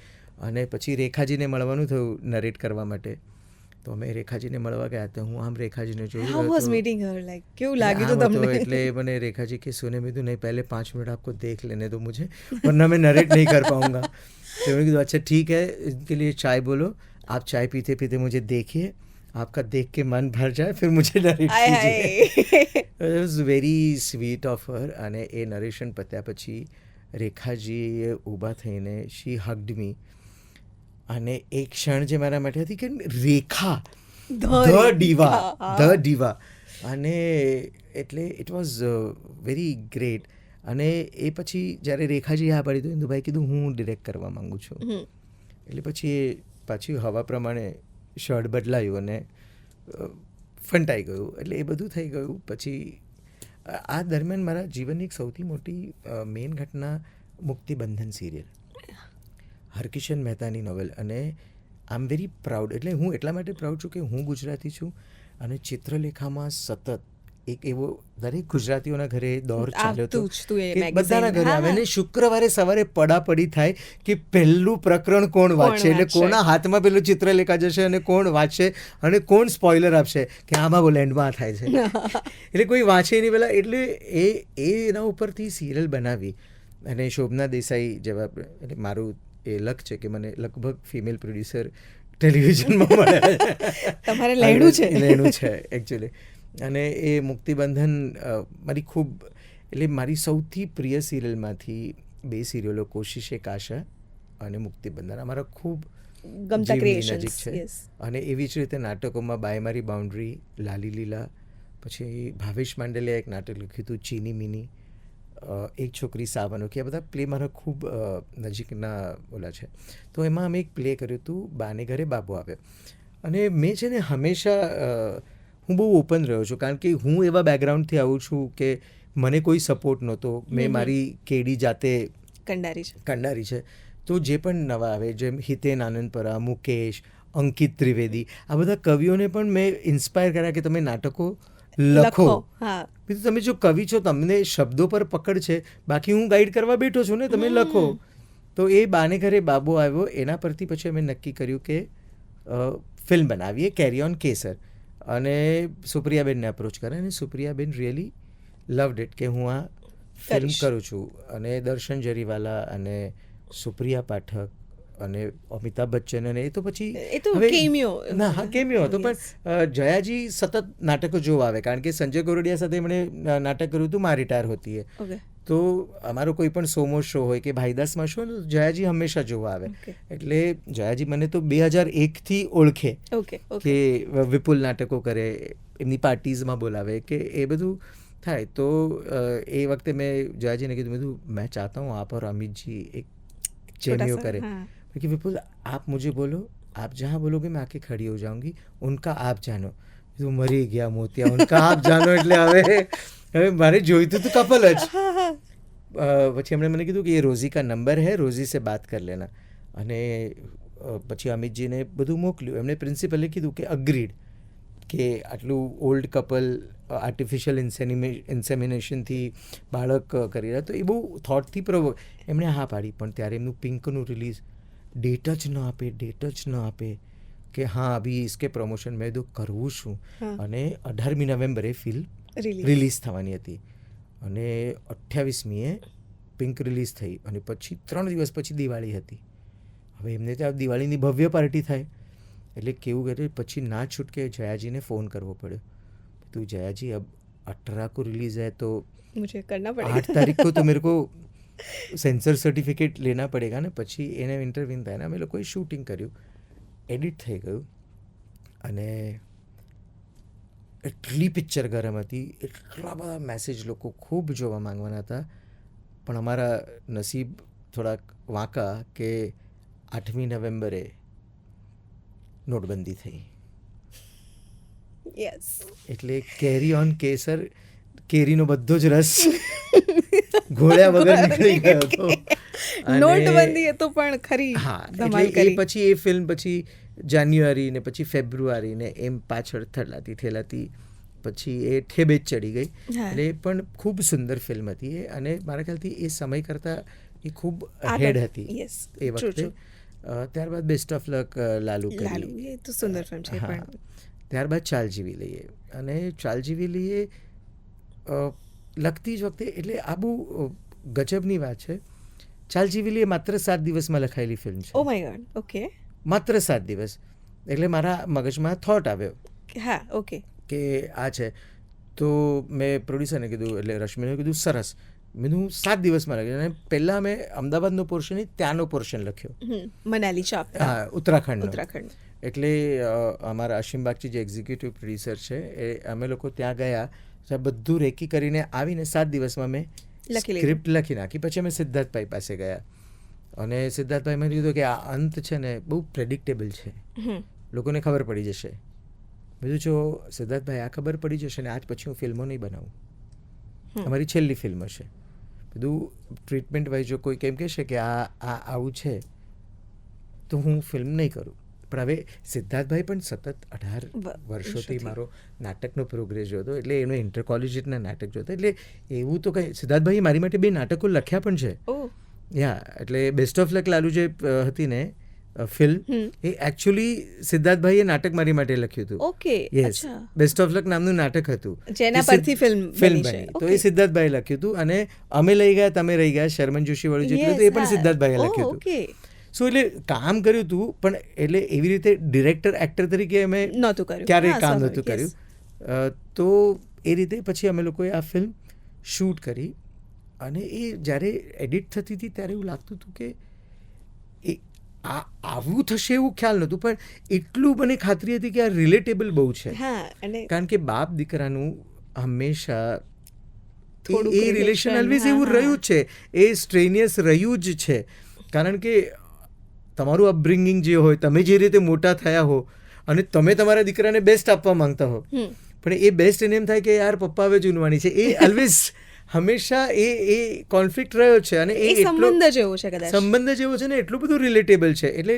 Speaker 1: અને પછી રેખાજીને મળવાનું થયું નરેટ કરવા માટે. તો અમે રેખાજીને મળવા ગયા હતા. હું આમ રેખાજીને જોયું,
Speaker 2: કેવું લાગ્યું તમને?
Speaker 1: એટલે મને રેખાજી કે સુને મેં કીધું નહીં, પહેલે 5 મિनट आपको देख लेने दो मुझे, वरना मैं नरेट नहीं कर पाऊंगा. तो मैंने कहा अच्छा ठीक है, इनके लिए चाय बोलो, आप चाय पीते पीते मुझे देखिए, आपका देख के मन भर जाए, फिर मुझे नरेट कीजिए. It was very sweet of her. અને એ નરેશન પત્યા પછી રેખાજીએ ઊભા થઈને શી હગ્ડ મી, અને એક ક્ષણ જે મારા માટે હતી કે રેખા
Speaker 2: The
Speaker 1: ધ ડીવા અને એટલે ઇટ વોઝ વેરી ગ્રેટ. અને એ પછી જ્યારે રેખાજી આ પાડી તો ઇન્દુભાઈ કીધું હું ડિરેક્ટ કરવા માગું છું. એટલે પછી એ પાછી હવા પ્રમાણે શર્ટ બદલાયું અને ફંટાઈ ગયું. એટલે એ બધું થઈ ગયું. પછી આ દરમિયાન મારા જીવનની એક સૌથી મોટી મેઇન ઘટના મુક્તિબંધન સિરિયલ, હરકિશન મહેતાની નોવેલ. અને આઈ એમ વેરી પ્રાઉડ. એટલે હું એટલા માટે પ્રાઉડ છું કે હું ગુજરાતી છું અને ચિત્રલેખામાં સતત એક એવો દરેક ગુજરાતીઓના ઘરે દોર ચાલ્યો હતો કે બધાના ઘરે આવે ને શુક્રવારે સવારે પડાપડી થાય કે પહેલું પ્રકરણ કોણ વાંચશે, એટલે કોના હાથમાં પેલું ચિત્રલેખા જશે અને કોણ વાંચશે અને કોણ સ્પોઇલર આપશે કે આમાં બોલ એન્ડમાં થાય છે. એટલે કોઈ વાંચે નહીં પેલા. એટલે એના ઉપરથી સિરિયલ બનાવી અને શોભના દેસાઈ જેવા, એટલે મારું એ લક છે કે મને લગભગ ફિમેલ પ્રોડ્યુસર ટેલિવિઝનમાં મળ્યા.
Speaker 2: તમારે લેણું
Speaker 1: છે એકચ્યુઅલી. અને એ મુક્તિબંધન મારી ખૂબ, એટલે મારી સૌથી પ્રિય સિરિયલમાંથી 2 સિરિયલો કોશિશ એક આશા અને મુક્તિબંધન અમારા ખૂબ
Speaker 2: ગમતા ક્રિએશન્સ
Speaker 1: નજીક છે. અને એવી જ રીતે નાટકોમાં બાય મારી બાઉન્ડ્રી, લાલી લીલા, પછી ભાવેશ માંડલિયા એક નાટક લખ્યું હતું ચીની મિની, એક છોકરી સાવ અનોખી. આ બધા પ્લે મારા ખૂબ નજીકના ઓલા છે. તો એમાં અમે એક પ્લે કર્યું હતું બાને ઘરે બાબુ આવ્યો. અને મેં છે ને હંમેશા હું બહુ ઓપન રહ્યો છું કારણ કે હું એવા બેકગ્રાઉન્ડથી આવું છું કે મને કોઈ સપોર્ટ નહોતો. મેં મારી કેડી જાતે કંડારી છે. તો જે પણ નવા આવે જેમ હિતેન આનંદપરા, મુકેશ, અંકિત ત્રિવેદી, આ બધા કવિઓને પણ મેં ઇન્સ્પાયર કર્યા કે તમે નાટકો લખો. તમે જો કવિ છો, તમને શબ્દો પર પકડ છે, બાકી હું ગાઈડ કરવા બેઠો છું ને, તમે લખો. તો એ બાને ઘરે બાબો આવ્યો એના પરથી પછી અમે નક્કી કર્યું કે ફિલ્મ બનાવીએ, કેરી ઓન કેસર. અને સુપ્રિયાબેનને અપ્રોચ કરે અને સુપ્રિયાબેન રિયલી લવડ ઇટ કે હું આ ફિલ્મ કરું છું. અને દર્શન જરીવાલા અને સુપ્રિયા પાઠક અને અમિતાભ બચ્ચન અને એ તો પછી કેમિયો હતો. પણ જયાજી સતત નાટકો જોવા આવે કારણ કે સંજય ગોરડિયા સાથે એમણે નાટક કર્યું હતું મારી ટાયર હોતી હે. તો અમારો કોઈ પણ સોમો શો હોય કે ભાઈદાસમાં શો, જયાજી હંમેશા જોવા આવે. એટલે જયાજી મને તો 2001થી ઓળખે કે વિપુલ નાટકો કરે, એમની પાર્ટીઝમાં બોલાવે કે એ બધું થાય. તો એ વખતે મેં જયાજીને કીધું મેં ચાહતા હું આપ और अमित जी एक चेमियो करें. कि विपुल आप मुझे बोलो, आप जहाँ बोलोगे मैं आके खड़ी हो जाऊंगी, उनका आप जानो. तो मरी ગયા મોતિયા, ઉનકા આપ જાનો. એટલે હવે મારે જોઈતું હતું કપલ જ. પછી એમણે મને કીધું કે એ રોઝી કા નંબર હે, રોઝી સે બાત કર લેના. અને પછી અમિતજીને બધું મોકલ્યું. એમણે પ્રિન્સિપલે કીધું કે અગ્રીડ કે આટલું ઓલ્ડ કપલ આર્ટિફિશિયલ ઇન્સેમિનેશનથી બાળક કરી રહ્યા, તો એ બહુ થોટથી પ્રોવોક. એમણે હા પાડી. પણ ત્યારે એમનું પિંકનું રિલીઝ ડેટ જ ન આપે કે હા અભી ઇસકે પ્રમોશન મેં તો કરવું છું. અને 18મી નવેમ્બરે ફિલ્મ રિલીઝ થવાની હતી અને 28મીએ પિંક રિલીઝ થઈ. અને પછી 3 દિવસ પછી દિવાળી હતી. હવે એમને ત્યાં દિવાળીની ભવ્ય પાર્ટી થાય. એટલે કેવું કરે પછી ના છૂટકે જયાજીને ફોન કરવો પડ્યો. તું જયાજી અબ 18 को रिलीज़ है तो
Speaker 2: मुझे करना पड़ेगा,
Speaker 1: 8 तारीख को तो मेरे को સેન્સર સર્ટિફિકેટ લેના પડેગા ને. પછી એને ઇન્ટરવ્યૂ થાય ને અમે લોકોએ શૂટિંગ કર્યું, એડિટ થઈ ગયું. અને એટલી પિક્ચર ગરમ હતી, એટલા બધા મેસેજ લોકો ખૂબ જોવા માંગવાના હતા. પણ અમારા નસીબ થોડાક વાંકા કે 8મી નવેમ્બરે નોટબંધી થઈ. એટલે કેરી ઓન કેસર, કેરીનો બધો જ રસ ઘોળ્યા વગર નીકળી ગયો હતો.
Speaker 2: નોટબંધી એ તો પણ ખરી.
Speaker 1: હા, એટલે એ પછી એ ફિલ્મ પછી જાન્યુઆરી ને પછી ફેબ્રુઆરી ને એમ પાછળ થેલાતી પછી એ ઠેબે જ ચડી ગઈ. એટલે પણ ખૂબ સુંદર ફિલ્મ હતી એ. અને મારા ખ્યાલથી એ સમય કરતાં એ ખૂબ હેડ હતી એ વખતે. ત્યારબાદ બેસ્ટ ઓફ લક લાલુ કરી,
Speaker 2: એ તો સુંદર ફિલ્મ છે. પણ
Speaker 1: ત્યારબાદ ચાલ જીવી લઈએ. અને ચાલ જીવી લઈએ લખતી જ વખતે, એટલે આ બહુ ગજબની વાત છે. ચાલ જીવી લઈએ માત્ર 7 દિવસમાં લખાયેલી ફિલ્મ છે.
Speaker 2: Oh my God. ઓકે.
Speaker 1: માત્ર 7 દિવસ. એટલે મારા મગજમાં થોટ આવ્યો.
Speaker 2: હા, ઓકે.
Speaker 1: કે આ છે. તો મેં પ્રોડ્યુસરને કીધું, એટલે રશ્મિને કીધું સરસ, મેં હું 7 દિવસમાં લખ્યું. અને પહેલાં અમે અમદાવાદનો પોર્શન નહીં, ત્યાંનો પોર્શન લખ્યો,
Speaker 2: મનાલી ચાપ,
Speaker 1: હા, ઉત્તરાખંડનો.
Speaker 2: ઉત્તરાખંડ.
Speaker 1: એટલે અમારા અશીમ બાગચી જે એક્ઝિક્યુટિવ પ્રોડ્યુસર છે, એ અમે લોકો ત્યાં ગયા, ત્યાં બધું રેકી કરીને આવીને 7 દિવસમાં મેં સ્ક્રિપ્ટ લખી નાખી. પછી અમે સિદ્ધાર્થભાઈ પાસે ગયા અને સિદ્ધાર્થભાઈ મને કીધું કે આ અંત છે ને બહુ પ્રેડિક્ટેબલ છે, લોકોને ખબર પડી જશે. બીજું જો સિદ્ધાર્થભાઈ આ ખબર પડી જશે ને આજ પછી હું ફિલ્મો નહીં બનાવું, અમારી છેલ્લી ફિલ્મ હશે. બધું ટ્રીટમેન્ટ વાઇઝ જો કોઈ કેમ કહેશે કે આ આવું છે તો હું ફિલ્મ નહીં કરું. પણ હવે સિદ્ધાર્થભાઈ પણ સતત 18 વર્ષોથી મારો નાટકનો પ્રોગ્રેસ જોતો, એટલે એનો ઇન્ટર કોલેજના નાટક જોતો. એટલે એવું તો કંઈ, સિદ્ધાર્થભાઈ મારી માટે 2 નાટકો લખ્યા પણ છે. યા એટલે બેસ્ટ ઓફ લક લાલુ જે હતી ને ફિલ્મ, એ એકચ્યુઅલી સિદ્ધાર્થભાઈએ નાટક મારી માટે લખ્યું હતું.
Speaker 2: Okay,
Speaker 1: yes, best of luck નામનું નાટક હતું,
Speaker 2: જેના પરથી ફિલ્મ
Speaker 1: બની. તો એ સિદ્ધાર્થભાઈએ લખ્યું હતું. અને અમે લઈ ગયા તમે રહી ગયા, શર્મન જોશી વાળું જેટલું હતું એ પણ સિદ્ધાર્થભાઈએ લખ્યું હતું. સો એટલે કામ કર્યું હતું, પણ એટલે એવી રીતે ડિરેક્ટર એક્ટર તરીકે અમે ક્યારેય કામ નહોતું કર્યું. તો એ રીતે પછી અમે લોકોએ આ ફિલ્મ શૂટ કરી. અને એ જ્યારે એડિટ થતી હતી ત્યારે એવું લાગતું હતું કે એ આવું થશે એવું ખ્યાલ નહોતું, પણ એટલું મને ખાતરી હતી કે આ રિલેટેબલ બહુ છે. કારણ કે બાપ દીકરાનું હંમેશા એ રિલેશન ઓલવેઝ એવું રહ્યું જ છે, એ સ્ટ્રેનિયસ રહ્યું જ છે. કારણ કે તમારું અપબ્રિંગિંગ જે હોય, તમે જે રીતે મોટા થયા હો અને તમે તમારા દીકરાને બેસ્ટ આપવા માંગતા હો, પણ એ બેસ્ટ એને એમ થાય કે યાર પપ્પા હવે જૂનવાણી છે, એ ઓલવેઝ હંમેશા એ કોન્ફ્લિક્ટ રહ્યો છે. અને એ
Speaker 2: સંબંધ જેવો છે, કદાચ
Speaker 1: સંબંધ જેવો છે ને એટલું બધું રિલેટેબલ છે. એટલે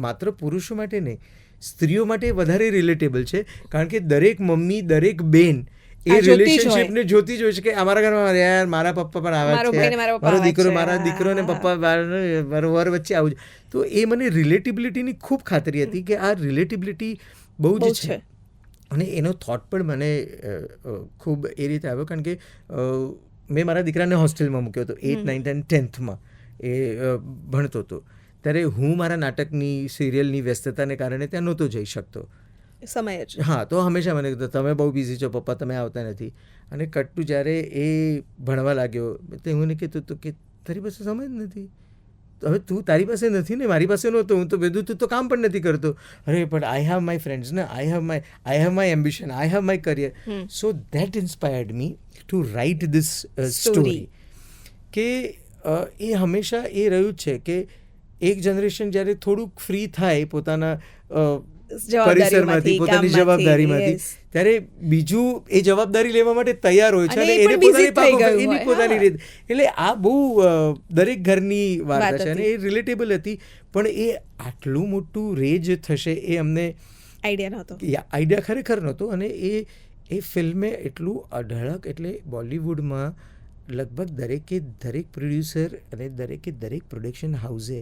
Speaker 1: માત્ર પુરુષો માટે નહીં, સ્ત્રીઓ માટે વધારે રિલેટેબલ છે. કારણ કે દરેક મમ્મી, દરેક બેન એ રિલેશનશિપને જોતી જ હોય છે કે અમારા ઘરમાં યાર મારા પપ્પા પણ આવા છે, મારા દીકરો ને પપ્પા વર વચ્ચે આવું છે. તો એ મને રિલેટિબિલિટીની ખૂબ ખાતરી હતી કે આ રિલેટિબિલિટી બહુ જ છે. અને એનો થોટ પણ મને ખૂબ એ રીતે આવ્યો. કારણ કે મેં મારા દીકરાને હોસ્ટેલમાં મૂક્યો હતો 8th, 9th અને 10thમાં એ ભણતો હતો. ત્યારે હું મારા નાટકની સિરિયલની વ્યસ્તતાને કારણે ત્યાં નહોતો જઈ શકતો
Speaker 2: સમય જ.
Speaker 1: હા, તો હંમેશા મને કીધું તમે બહુ બિઝી છો પપ્પા, તમે આવતા નથી. અને કટ્ટુ જ્યારે એ ભણવા લાગ્યો તો હું એને કહેતું હતું કે તારી પાસે સમય જ નથી. હવે તું તારી પાસે નથી ને, મારી પાસે નહોતો, હું તો બધું, તું તો કામ પણ નથી કરતો. અરે પણ આઈ હેવ માય ફ્રેન્ડ્સ ને, I have my ambition, I have my career. So that inspired me to write this story. કે એ હંમેશા એ રહ્યું છે કે એક જનરેશન જ્યારે થોડુંક ફ્રી થાય પોતાના પરિસરમાંથી, પોતાની જવાબદારીમાંથી, ત્યારે બીજું એ જવાબદારી લેવા માટે તૈયાર હોય છે અને એની પોતાની રીતે. એટલે આ બહુ દરેક ઘરની વાત છે અને એ રિલેટેબલ હતી. પણ એ આટલું મોટું રેજ થશે એ અમને આઈડિયા ખરેખર નહોતો. અને એ ફિલ્મે એટલું અઢળક, એટલે બોલિવૂડમાં લગભગ દરેક પ્રોડ્યુસર અને દરેક પ્રોડક્શન હાઉસે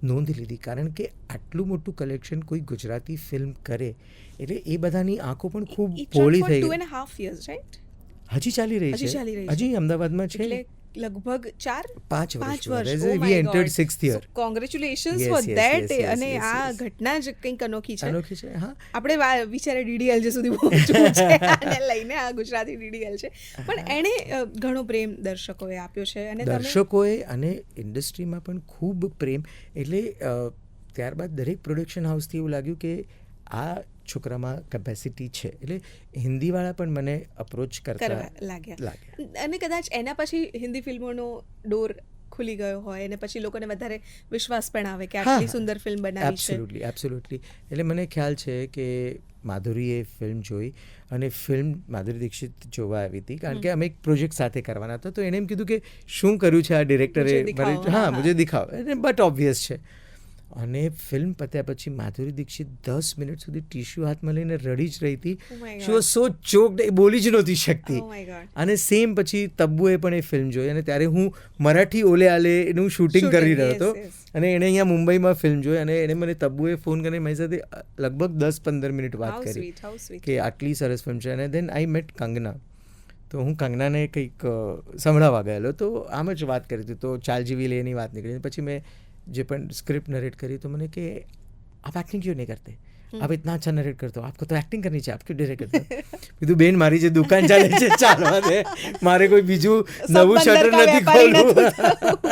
Speaker 1: નોંધ લીધી. કારણ કે આટલું મોટું કલેક્શન કોઈ ગુજરાતી ફિલ્મ કરે એટલે એ બધાની આંખો પણ ખૂબ પહોળી થઈ ગઈ.
Speaker 2: 2.5 years, right?
Speaker 1: હજી ચાલી રહી છે, હજી અમદાવાદમાં છે.
Speaker 2: લગભગ 4-5 વર્ષ.
Speaker 1: We entered 6th year.
Speaker 2: Congratulations for that. અને આ ઘટના જ કંઈક અનોખી છે. હા, આપણે વિચારે DDL જે સુધી પહોંચવું છે અને લઈને આ ગુજરાતી DDL છે. પણ એણે ઘણો પ્રેમ દર્શકોએ આપ્યો છે. અને
Speaker 1: દર્શકોએ અને ઇન્ડસ્ટ્રીમાં પણ ખૂબ પ્રેમ. એટલે ત્યારબાદ દરેક પ્રોડક્શન હાઉસથી એવું લાગ્યું કે આ છોકરામાં કેપેસિટી છે. એટલે હિન્દીવાળા પણ મને અપ્રોચ કરવા લાગ્યા.
Speaker 2: અને કદાચ એના પછી હિન્દી ફિલ્મોનો ડોર ખુલી ગયો હોય અને પછી લોકોને વધારે વિશ્વાસ પણ આવે કે આટલી સુંદર ફિલ્મ બનાવી છે.
Speaker 1: એબ્સોલ્યુટલી. એટલે મને ખ્યાલ છે કે માધુરીએ ફિલ્મ જોઈ અને ફિલ્મ માધુરી દીક્ષિત જોવા આવી હતી. કારણ કે અમે એક પ્રોજેક્ટ સાથે કરવાના હતા. તો એણે એમ કીધું કે શું કર્યું છે આ ડિરેક્ટરે, હા મુજે દિખાવ. બટ ઓબ્વિયસ છે. અને ફિલ્મ પત્યા પછી માધુરી દીક્ષિત 10 મિનિટ સુધી ટીશ્યુ હાથમાં લઈને રડી જ રહી હતી. શી વોઝ સો ચોક્ડ, એ બોલી જ નહોતી શકતી. અને સેમ પછી તબ્બુએ પણ એ ફિલ્મ જોઈ. અને ત્યારે હું મરાઠી ઓલે આલે એનું શૂટિંગ કરી રહ્યો હતો અને એણે અહીંયા મુંબઈમાં ફિલ્મ જોઈ. અને એણે મને તબ્બુએ ફોન કરીને મારી સાથે લગભગ 10-15 મિનિટ વાત કરી કે આટલી સરસ ફિલ્મ છે. અને દેન આઈ મેટ કંગના. તો હું કંગનાને કંઈક સંભળાવવા ગયેલો, તો આમ જ વાત કરી હતી. તો ચાલ જીવી લે એની વાત નીકળી. પછી મેં જે પણ સ્ક્રિપ્ટ નરેટ કરી તો મને કે આપ એક્ટિંગ ક્यों नहीं करते, आप इतना अच्छा नरेट करते हो, आपको तो एक्टिंग करनी चाहिए, आप क्यों डायरेक्ट करते हो? કીધું બેન મારી જે દુકાન ચાલે છે ચાલવા દે, મારે કોઈ બીજું નવું શટર નથી ખોલવું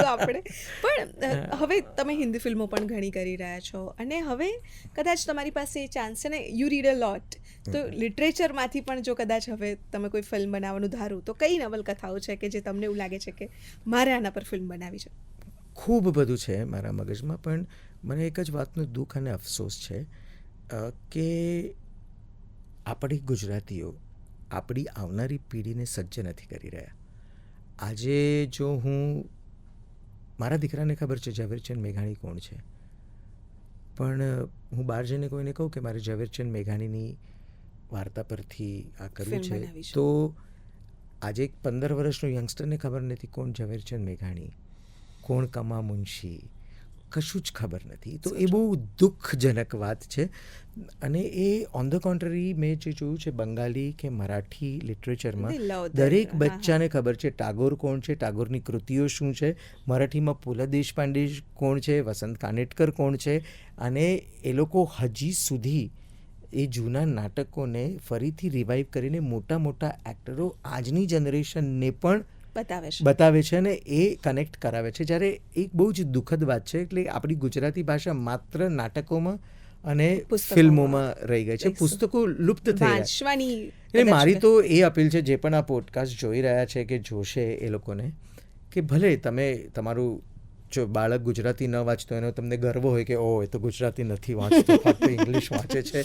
Speaker 2: આપણે. પણ હવે તમે હિન્દી ફિલ્મો પણ ઘણી કરી રહ્યા છો અને હવે કદાચ તમારી પાસે એ ચાન્સ છે ને, યુ રીડ અ લોટ, તો લિટરેચરમાંથી પણ જો કદાચ હવે તમે કોઈ ફિલ્મ બનાવવાનું ધારો તો કઈ નવલકથાઓ છે કે જે તમને એવું લાગે છે કે મારે આના પર ફિલ્મ બનાવી છે?
Speaker 1: ખૂબ બધું છે મારા મગજમાં, પણ મને એક જ વાતનું દુઃખ અને અફસોસ છે કે આપણી ગુજરાતીઓ આપણી આવનારી પેઢીને સજ્જ નથી કરી રહ્યા. આજે જો મારા દીકરાને ખબર છે ઝવેરચંદ મેઘાણી કોણ છે, પણ હું બહાર જઈને કોઈને કહું કે મારે ઝવેરચંદ મેઘાણીની વાર્તા પરથી આ કરવું છે, તો આજે એક 15 વર્ષનો યંગસ્ટરને ખબર નથી કોણ ઝવેરચંદ મેઘાણી, કોણ કમા મુનશી, કશું જ ખબર નથી. તો એ બહુ દુઃખજનક વાત છે. અને એ ઓન ધ કોન્ટ્રરી મેં જે જોયું છે બંગાળી કે મરાઠી લિટરેચરમાં દરેક બચ્ચાને ખબર છે ટાગોર કોણ છે, ટાગોરની કૃતિઓ શું છે, મરાઠીમાં પુલા દેશપાંડે કોણ છે, વસંત કાનેટકર કોણ છે, અને એ લોકો હજી સુધી એ જૂના નાટકોને ફરીથી રિવાઇવ કરીને મોટા મોટા એક્ટરો આજની જનરેશનને પણ બતાવે છે અને એ કનેક્ટ કરાવે છે. જ્યારે એક બહુ જ દુઃખદ વાત છે, એટલે આપણી ગુજરાતી ભાષા માત્ર નાટકોમાં અને ફિલ્મોમાં રહી ગઈ છે, પુસ્તકો લુપ્ત થઈ ગયા. એટલે મારી તો એ અપીલ છે જે પણ આ પોડકાસ્ટ જોઈ રહ્યા છે કે જોશે એ લોકોને, કે ભલે તમે તમારું જો બાળક ગુજરાતી ન વાંચતો એનો તમને ગર્વ હોય કે ઓ એ તો ગુજરાતી નથી વાંચતો, ફક્ત ઇંગ્લિશ વાંચે છે,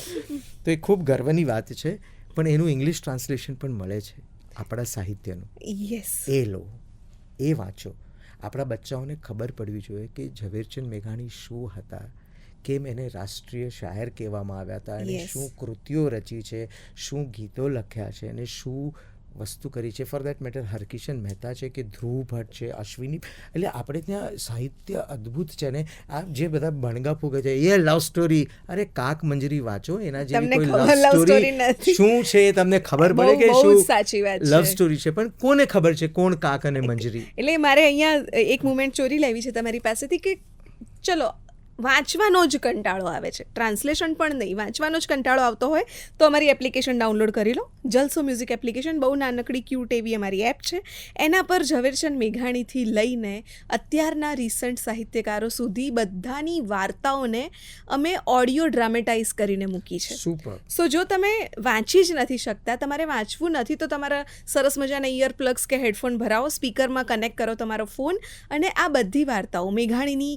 Speaker 1: તો એ ખૂબ ગર્વની વાત છે. પણ એનું ઇંગ્લિશ ટ્રાન્સલેશન પણ મળે છે આપણા સાહિત્યનું, એ લો, એ વાંચો. આપણા બચ્ચાઓને ખબર પડવી જોઈએ કે ઝવેરચંદ મેઘાણી શું હતા, કેમ એને રાષ્ટ્રીય શાયર કહેવામાં આવ્યા હતા, અને શું કૃતિઓ રચી છે, શું ગીતો લખ્યા છે, અને શું વસ્તુ કરી છે. For that matter Harkishan Mehta છે કે ધ્રુવ ભટ્ટ છે, અશ્વિની, એટલે આપણે ત્યાં સાહિત્ય અદ્ભુત છે. ને આ જે બધા બણગા ફૂગે છે એ લવ સ્ટોરી, અરે કાક મંજરી વાંચો, એના જેવી કોઈ લવ સ્ટોરી શું છે તમને ખબર પડે કે શું લવ સ્ટોરી છે, પણ કોને ખબર છે કોણ કાક અને મંજરી?
Speaker 2: એટલે મારે અહીંયા એક મુમેન્ટ ચોરી લેવી છે તમારી પાસેથી કે ચલો વાંચવાનો જ કંટાળો આવે છે, ટ્રાન્સલેશન પણ નહીં, વાંચવાનો જ કંટાળો આવતો હોય તો અમારી એપ્લિકેશન ડાઉનલોડ કરી લો, જલસો મ્યુઝિક એપ્લિકેશન. બહુ નાનકડી ક્યુટ એવી અમારી એપ છે. એના પર ઝવેરચંદ મેઘાણીથી લઈને અત્યારના રિસન્ટ સાહિત્યકારો સુધી બધાની વાર્તાઓને અમે ઓડિયો ડ્રામેટાઇઝ કરીને મૂકી છે.
Speaker 1: સુપર.
Speaker 2: સો જો તમે વાંચી જ નથી શકતા, તમારે વાંચવું નથી, તો તમારા સરસ મજાના ઇયર પ્લગ્સ કે હેડફોન ભરાવો, સ્પીકરમાં કનેક્ટ કરો તમારો ફોન, અને આ બધી વાર્તાઓ મેઘાણીની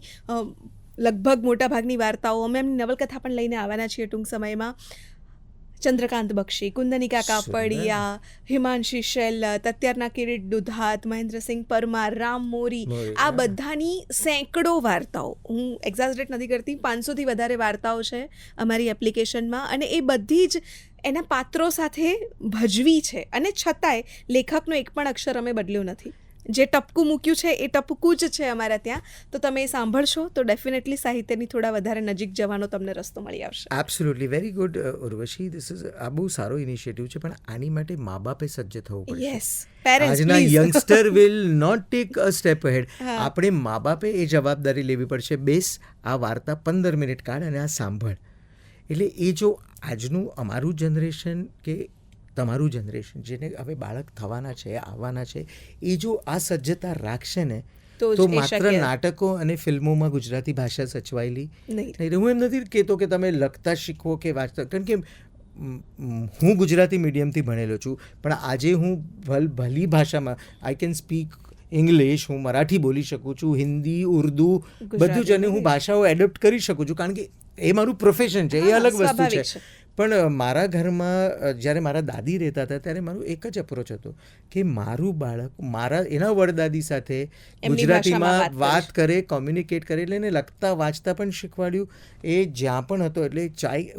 Speaker 2: લગભગ મોટાભાગની વાર્તાઓ, અમે એમની નવલકથા પણ લઈને આવવાના છીએ ટૂંક સમયમાં. ચંદ્રકાંત બક્ષી, કુંદનિકા કાપડિયા, હિમાંશી શેલત, અત્યારના કિરીટ દુધાત, મહેન્દ્રસિંહ પરમાર, રામ મોરી, આ બધાની સેંકડો વાર્તાઓ, હું એક્ઝાજરેટ નથી કરતી, 500થી વધારે વાર્તાઓ છે અમારી એપ્લિકેશનમાં, અને એ બધી જ એના પાત્રો સાથે ભજવી છે, અને છતાંય લેખકનો એક પણ અક્ષર અમે બદલ્યો નથી. જે ટપકું મૂક્યું છે એ ટપકું જ છે અમારા ત્યાં. તો તમે એ સાંભળશો તો ડેફિનેટલી સાહિત્યની થોડા વધારે નજીક જવાનો તમને રસ્તો મળી આવશે.
Speaker 1: Absolutely, very good Urvashi, this is આ બહુ સારો ઇનિશિયેટિવ છે, પણ આની માટે મા બાપે સજ્જ થવું પડશે.
Speaker 2: યસ, પેરેન્ટ્સ
Speaker 1: આજના youngster will not take a step ahead. આપણે મા બાપે એ જવાબદારી લેવી પડશે, બેસ આ વાર્તા 15 મિનિટ કાઢ અને આ સાંભળ. એટલે એ જો આજનું અમારું જનરેશન કે તમારું જનરેશન જેને હવે બાળક થવાના છે, આવવાના છે, એ જો આ સજ્જતા રાખશે ને તો માત્ર નાટકો અને ફિલ્મોમાં ગુજરાતી ભાષા સચવાયેલી નહીં. હું એમ નથી કહેતો કે તમે લખતા શીખવો કે વાંચતા, કારણ કે હું ગુજરાતી મીડિયમથી ભણેલો છું, પણ આજે હું ભલી ભાષામાં આઈ કેન સ્પીક ઇંગ્લિશ, હું મરાઠી બોલી શકું છું, હિન્દી, ઉર્દુ, બધું જ, અને હું ભાષાઓ એડોપ્ટ કરી શકું છું, કારણ કે એ મારું પ્રોફેશન છે, એ અલગ વસ્તુ છે. પણ મારા ઘરમાં જ્યારે મારા દાદી રહેતા હતા ત્યારે મારું એક જ અપ્રોચ હતો કે મારું બાળક એના વડદાદી સાથે ગુજરાતીમાં વાત કરે, કોમ્યુનિકેટ કરે, એટલે એને લખતા વાંચતા પણ શીખવાડ્યું. એ જ્યાં પણ હતો, એટલે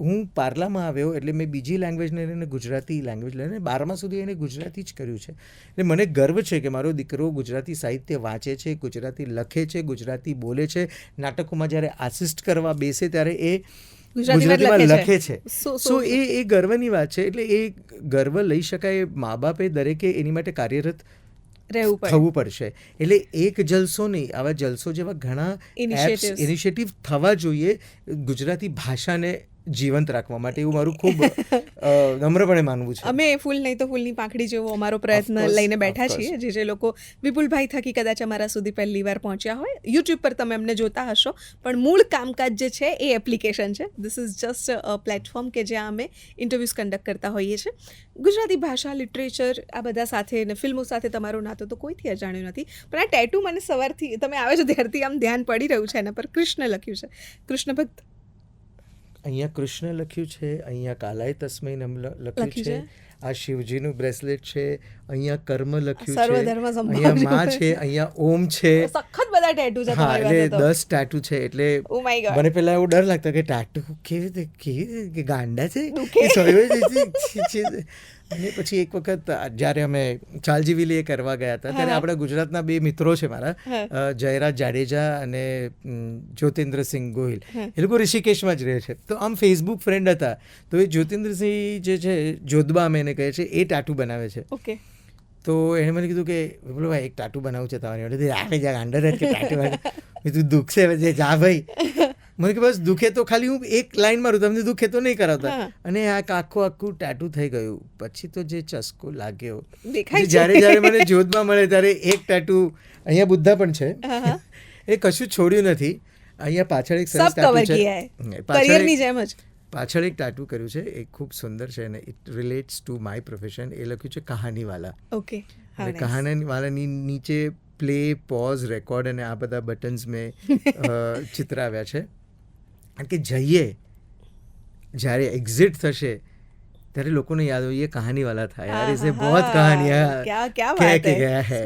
Speaker 1: હું પાર્લામાં આવ્યો એટલે મેં બીજી લેંગ્વેજને લઈને ગુજરાતી લેંગ્વેજ લઈને 12મા સુધી એને ગુજરાતી જ કર્યું છે. એટલે મને ગર્વ છે કે મારો દીકરો ગુજરાતી સાહિત્ય વાંચે છે, ગુજરાતી લખે છે, ગુજરાતી બોલે છે. નાટકોમાં જ્યારે આસિસ્ટ કરવા બેસે ત્યારે એ ગુજરાતીમાં લખે છે. સો એ ગર્વની વાત છે. એટલે એ ગર્વ લઈ શકાય. મા બાપે દરેકે એની માટે કાર્યરત થવું પડશે. એટલે એક જલસો નહીં, આવા જલસો જેવા ઘણા ઇનિશિયેટિવ થવા જોઈએ ગુજરાતી ભાષાને જીવંત રાખવા માટે એવું મારું ખૂબ નમ્રપણે માનવું છે.
Speaker 2: અમે ફૂલ નહીં તો ફૂલની પાંખડી જેવો અમારો પ્રયત્ન લઈને બેઠા છીએ. જે લોકો વિપુલભાઈ થકી કદાચ અમારા સુધી પહેલી વાર પહોંચ્યા હોય, યુટ્યુબ પર તમે અમને જોતા હશો, પણ મૂળ કામકાજ જે છે એ એપ્લિકેશન છે. This is just a platform કે જ્યાં અમે ઇન્ટરવ્યૂઝ કન્ડક્ટ કરતા હોઈએ છીએ. ગુજરાતી ભાષા, લિટરેચર આ બધા સાથે અને ફિલ્મો સાથે તમારો નાતો તો કોઈથી અજાણ્યો નથી. પણ આ ટેટુ મને સવારથી તમે આવે છો ત્યારથી આમ ધ્યાન પડી રહ્યું છે. એના પર કૃષ્ણ લખ્યું છે. કૃષ્ણ ભક્ત
Speaker 1: અહીંયા કૃષ્ણ લખ્યું છે, અહીંયા કાલાય તસ્મૈ નમ લખ્યું છે, આ શિવજીનું બ્રેસલેટ છે, અહીંયા કર્મ લખ્યું છે, અહીંયા માં છે, અહીંયા ઓમ છે.
Speaker 2: સખત બધા ટેટુ છે તમારી પાસે તો.
Speaker 1: 10 ટાટુ છે. એટલે
Speaker 2: ઓ માય ગોડ,
Speaker 1: મને પહેલા એવો ડર લાગતો કે ટાટુ કેવી રીતે ગાંડા છે. અને પછી એક વખત જ્યારે અમે ચાલજીવીલી કરવા ગયા હતા ત્યારે આપણા ગુજરાતના 2 મિત્રો છે મારા, જયરાજ જાડેજા અને જ્યોતિન્દ્રસિંહ ગોહિલ, એ લોકો ઋષિકેશમાં જ રહે છે. તો આમ ફેસબુક ફ્રેન્ડ હતા. તો એ જ્યોતિન્દ્રસિંહ જે છે, જોધબા અમે એને કહે છે, એ ટાટુ બનાવે છે.
Speaker 2: ઓકે.
Speaker 1: તો એણે મને કીધું કે બોલો ભાઈ એક ટાટુ બનાવવું છે તમારી માટે. આપણે જા ગાંડર જ કે ટાટુ મેં તું દુઃખ છે જા ભાઈ. મને કે બસ દુઃખે તો ખાલી હું એક લાઈન મારું, તમને દુઃખે તો નહીં કરાવતા. અને આ આખું ટાટુ થઈ ગયું. પછી તો જે ચસ્કો લાગ્યો, જ્યારે મને જોધમાં મળે ત્યારે એક ટાટુ, અહીંયા બુદ્ધા પણ છે, એ કશું છોડ્યું નથી. અહીંયા પાછળ એક સરસ ટાટુ છે, પાછળ એક ટાટુ કર્યું છે, એ ખૂબ સુંદર છે અને it relates to my profession. એ લખ્યું છે કહાનીવાલા.
Speaker 2: ઓકે.
Speaker 1: કહાનીવાલાની નીચે પ્લે, પોઝ, રેકોર્ડ અને આ બધા બટન્સ મેં ચિતરાવ્યા છે. કારણ કે જ્યારે એક્ઝિટ થશે ત્યારે લોકોને યાદ હોય ये कहानीवाला था यार, इसे बहुत कहानियां कह के गया है.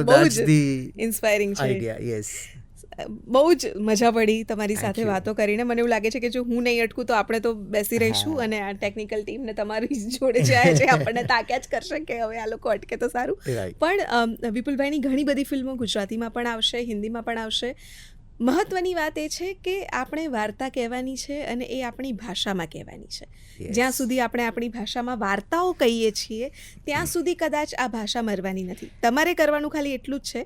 Speaker 1: That's the
Speaker 2: ઇન્સ્પાયરિંગ છે
Speaker 1: idea. Yes.
Speaker 2: બહુ જ મજા પડી તમારી સાથે વાતો કરીને. મને એવું લાગે છે કે જો હું નહીં અટકું તો આપણે તો બેસી રહીશું અને આ ટેકનિકલ ટીમને તમારી જોડે જાય છે આપણને તાક્યા જ કરશે કે હવે આ લોકો અટકે તો સારું. પણ વિપુલભાઈની ઘણી બધી ફિલ્મો ગુજરાતીમાં પણ આવશે, હિન્દીમાં પણ આવશે. મહત્વની વાત એ છે કે આપણે વાર્તા કહેવાની છે અને એ આપણી ભાષામાં કહેવાની છે. જ્યાં સુધી આપણે આપણી ભાષામાં વાર્તાઓ કહીએ છીએ ત્યાં સુધી કદાચ આ ભાષા મરવાની નથી. તમારે કરવાનું ખાલી એટલું જ છે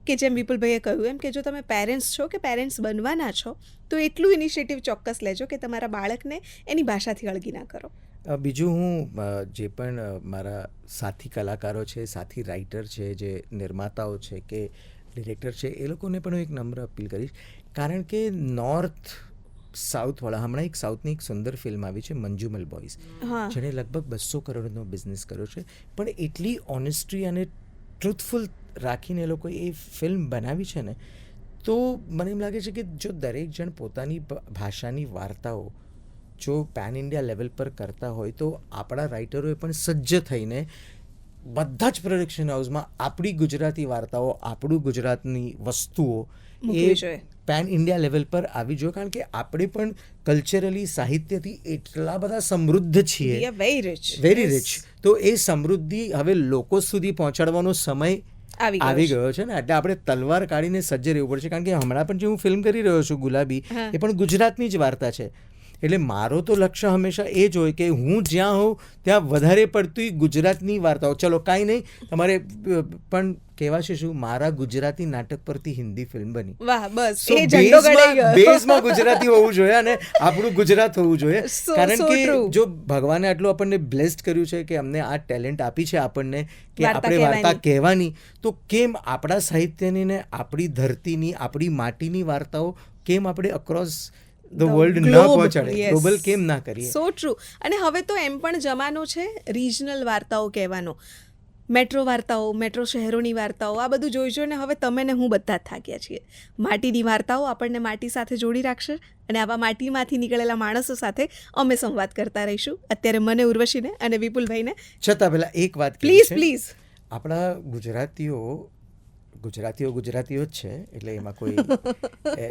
Speaker 2: કે જેમ વિપુલભાઈએ કહ્યું એમ કે જો તમે પેરેન્ટ્સ છો કે પેરેન્ટ્સ બનવાના છો તો એટલું ઇનિશિયેટિવ ચોક્કસ લેજો કે તમારા બાળકને એની ભાષાથી અળગી ના કરો.
Speaker 1: બીજું હું જે પણ મારા સાથી કલાકારો છે, સાથી રાઇટર છે, જે નિર્માતાઓ છે કે ડિરેક્ટર છે, એ લોકોને પણ હું એક નમ્ર અપીલ કરીશ. કારણ કે નોર્થ સાઉથવાળા, હમણાં એક સાઉથની એક સુંદર ફિલ્મ આવી છે મંજુમલ બોયઝ, જેણે લગભગ 200 કરોડનો બિઝનેસ કર્યો છે. પણ એટલી ઓનેસ્ટી અને ટ્રુથફુલ રાખીને એ લોકોએ એ ફિલ્મ બનાવી છે ને, તો મને એમ લાગે છે કે જો દરેક જણ પોતાની ભાષાની વાર્તાઓ જો પેન ઇન્ડિયા લેવલ પર કરતા હોય તો આપણા રાઇટરોએ પણ સજ્જ થઈને બધા જ પ્રોડક્શન હાઉસમાં આપણી ગુજરાતી વાર્તાઓ, આપણું ગુજરાતની વસ્તુઓ એ પેન ઇન્ડિયા લેવલ પર આવી જોઈએ. કારણ કે આપણે પણ કલ્ચરલી, સાહિત્યથી એટલા બધા સમૃદ્ધ છીએ, વેરી રિચ. તો એ સમૃદ્ધિ હવે લોકો સુધી પહોંચાડવાનો સમય આવી ગયો છે ને. એટલે આપણે તલવાર કાઢીને સજ્જ રહેવું પડશે. કારણ કે હમણાં પણ જે હું ફિલ્મ કરી રહ્યો છું ગુલાબી, એ પણ ગુજરાતની જ વાર્તા છે. એટલે મારો તો લક્ષ્ય હંમેશા એ જ હોય કે હું જ્યાં હોઉં ત્યાં વધારે પડતી ગુજરાતની વાર્તાઓ. ચલો કાંઈ નહીં, તમારે પણ કહેવાશે શું, મારા ગુજરાતી નાટક પરથી હિન્દી ફિલ્મ બની.
Speaker 2: વાહ, બસ એ ઝંડો ગડાઈ ગયો.
Speaker 1: બેઝમાં ગુજરાતી હોવું જોઈએ અને આપણું ગુજરાત હોવું જોઈએ. કારણ કે જો ભગવાને આટલું આપણને બ્લેસ્ડ કર્યું છે કે અમને આ ટેલેન્ટ આપી છે આપણને કે આપણે વાર્તા કહેવાની, તો કેમ આપણા સાહિત્યની ને આપણી ધરતીની, આપણી માટીની વાર્તાઓ કેમ આપણે અક્રોસ ધ વર્લ્ડ ન પહોંચાડે, ગ્લોબલ કેમ ના કરીએ.
Speaker 2: સો ટ્રુ. અને હવે તો એમ પણ જમાનો છે રિજનલ વાર્તાઓ કહેવાનો. મેટ્રો વાર્તાઓ, મેટ્રો શહેરોની વાર્તાઓ, આ બધું જોઈ જોઈને હવે તમે ને હું બધા જ થાક્યા છીએ. માટીની વાર્તાઓ આપણને માટી સાથે જોડી રાખશે અને આવા માટીમાંથી નીકળેલા માણસો સાથે અમે સંવાદ કરતા રહીશું. અત્યારે મને, ઉર્વશીને અને વિપુલભાઈને
Speaker 1: છતાં પહેલા એક વાત
Speaker 2: પ્લીઝ,
Speaker 1: આપણા ગુજરાતીઓ જ છે, એટલે એમાં કોઈ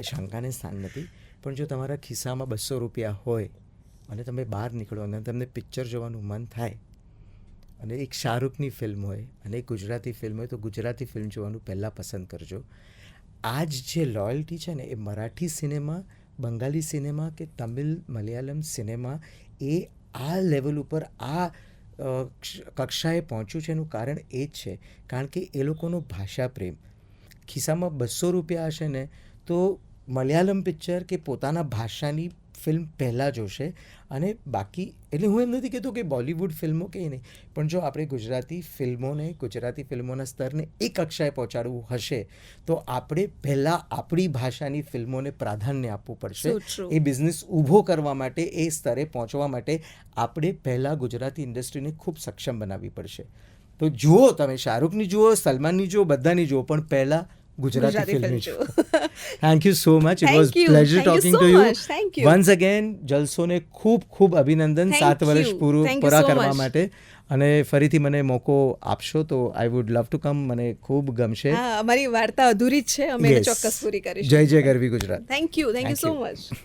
Speaker 1: શંકાને સ્થાન નથી. પણ જો તમારા ખિસ્સામાં 200 રૂપિયા હોય અને તમે બહાર નીકળો અને તમને પિક્ચર જોવાનું મન થાય અને એક શાહરૂખની ફિલ્મ હોય અને એક ગુજરાતી ફિલ્મ હોય, તો ગુજરાતી ફિલ્મ જોવાનું પહેલાં પસંદ કરજો. આ જ જે લોયલ્ટી છે ને, એ મરાઠી સિનેમા, બંગાળી સિનેમા કે તમિલ, મલયાલમ સિનેમા એ આ લેવલ ઉપર આ કક્ષાએ પહોંચ્યું છે. એનું કારણ એ જ છે કારણ કે એ લોકોનો ભાષા પ્રેમ. ખિસ્સામાં 200 રૂપિયા હશે ને તો મલયાલમ પિક્ચર કે પોતાના ભાષાની ફિલ્મ પહેલાં જોશે. અને બાકી એટલે હું એમ નથી કહેતો કે બોલિવૂડ ફિલ્મો કે નહીં, પણ જો આપણે ગુજરાતી ફિલ્મોના સ્તરને એક કક્ષાએ પહોંચાડવું હશે તો આપણે પહેલાં આપણી ભાષાની ફિલ્મોને પ્રાધાન્ય આપવું પડશે. એ બિઝનેસ ઊભો કરવા માટે, એ સ્તરે પહોંચવા માટે આપણે પહેલાં ગુજરાતી ઇન્ડસ્ટ્રીને ખૂબ સક્ષમ બનાવવી પડશે. તો જુઓ, તમે શાહરૂખની જુઓ, સલમાનની જુઓ, બધાની જુઓ, પણ પહેલાં ગુજરાતી ફિલ્મ જુઓ. Thank you so much. It was pleasure talking to you. Once again જલસોને ખૂબ ખૂબ અભિનંદન 7 વર્ષ પૂરા કરવા માટે. અને ફરીથી મને મોકો આપશો તો I would love to come. મને ખૂબ ગમશે.
Speaker 2: અમારી વાર્તા અધૂરી જ છે, અમે ચોક્કસ પૂરી કરીશું.
Speaker 1: જય જય ગરવી Gujarat.
Speaker 2: Thank you so much.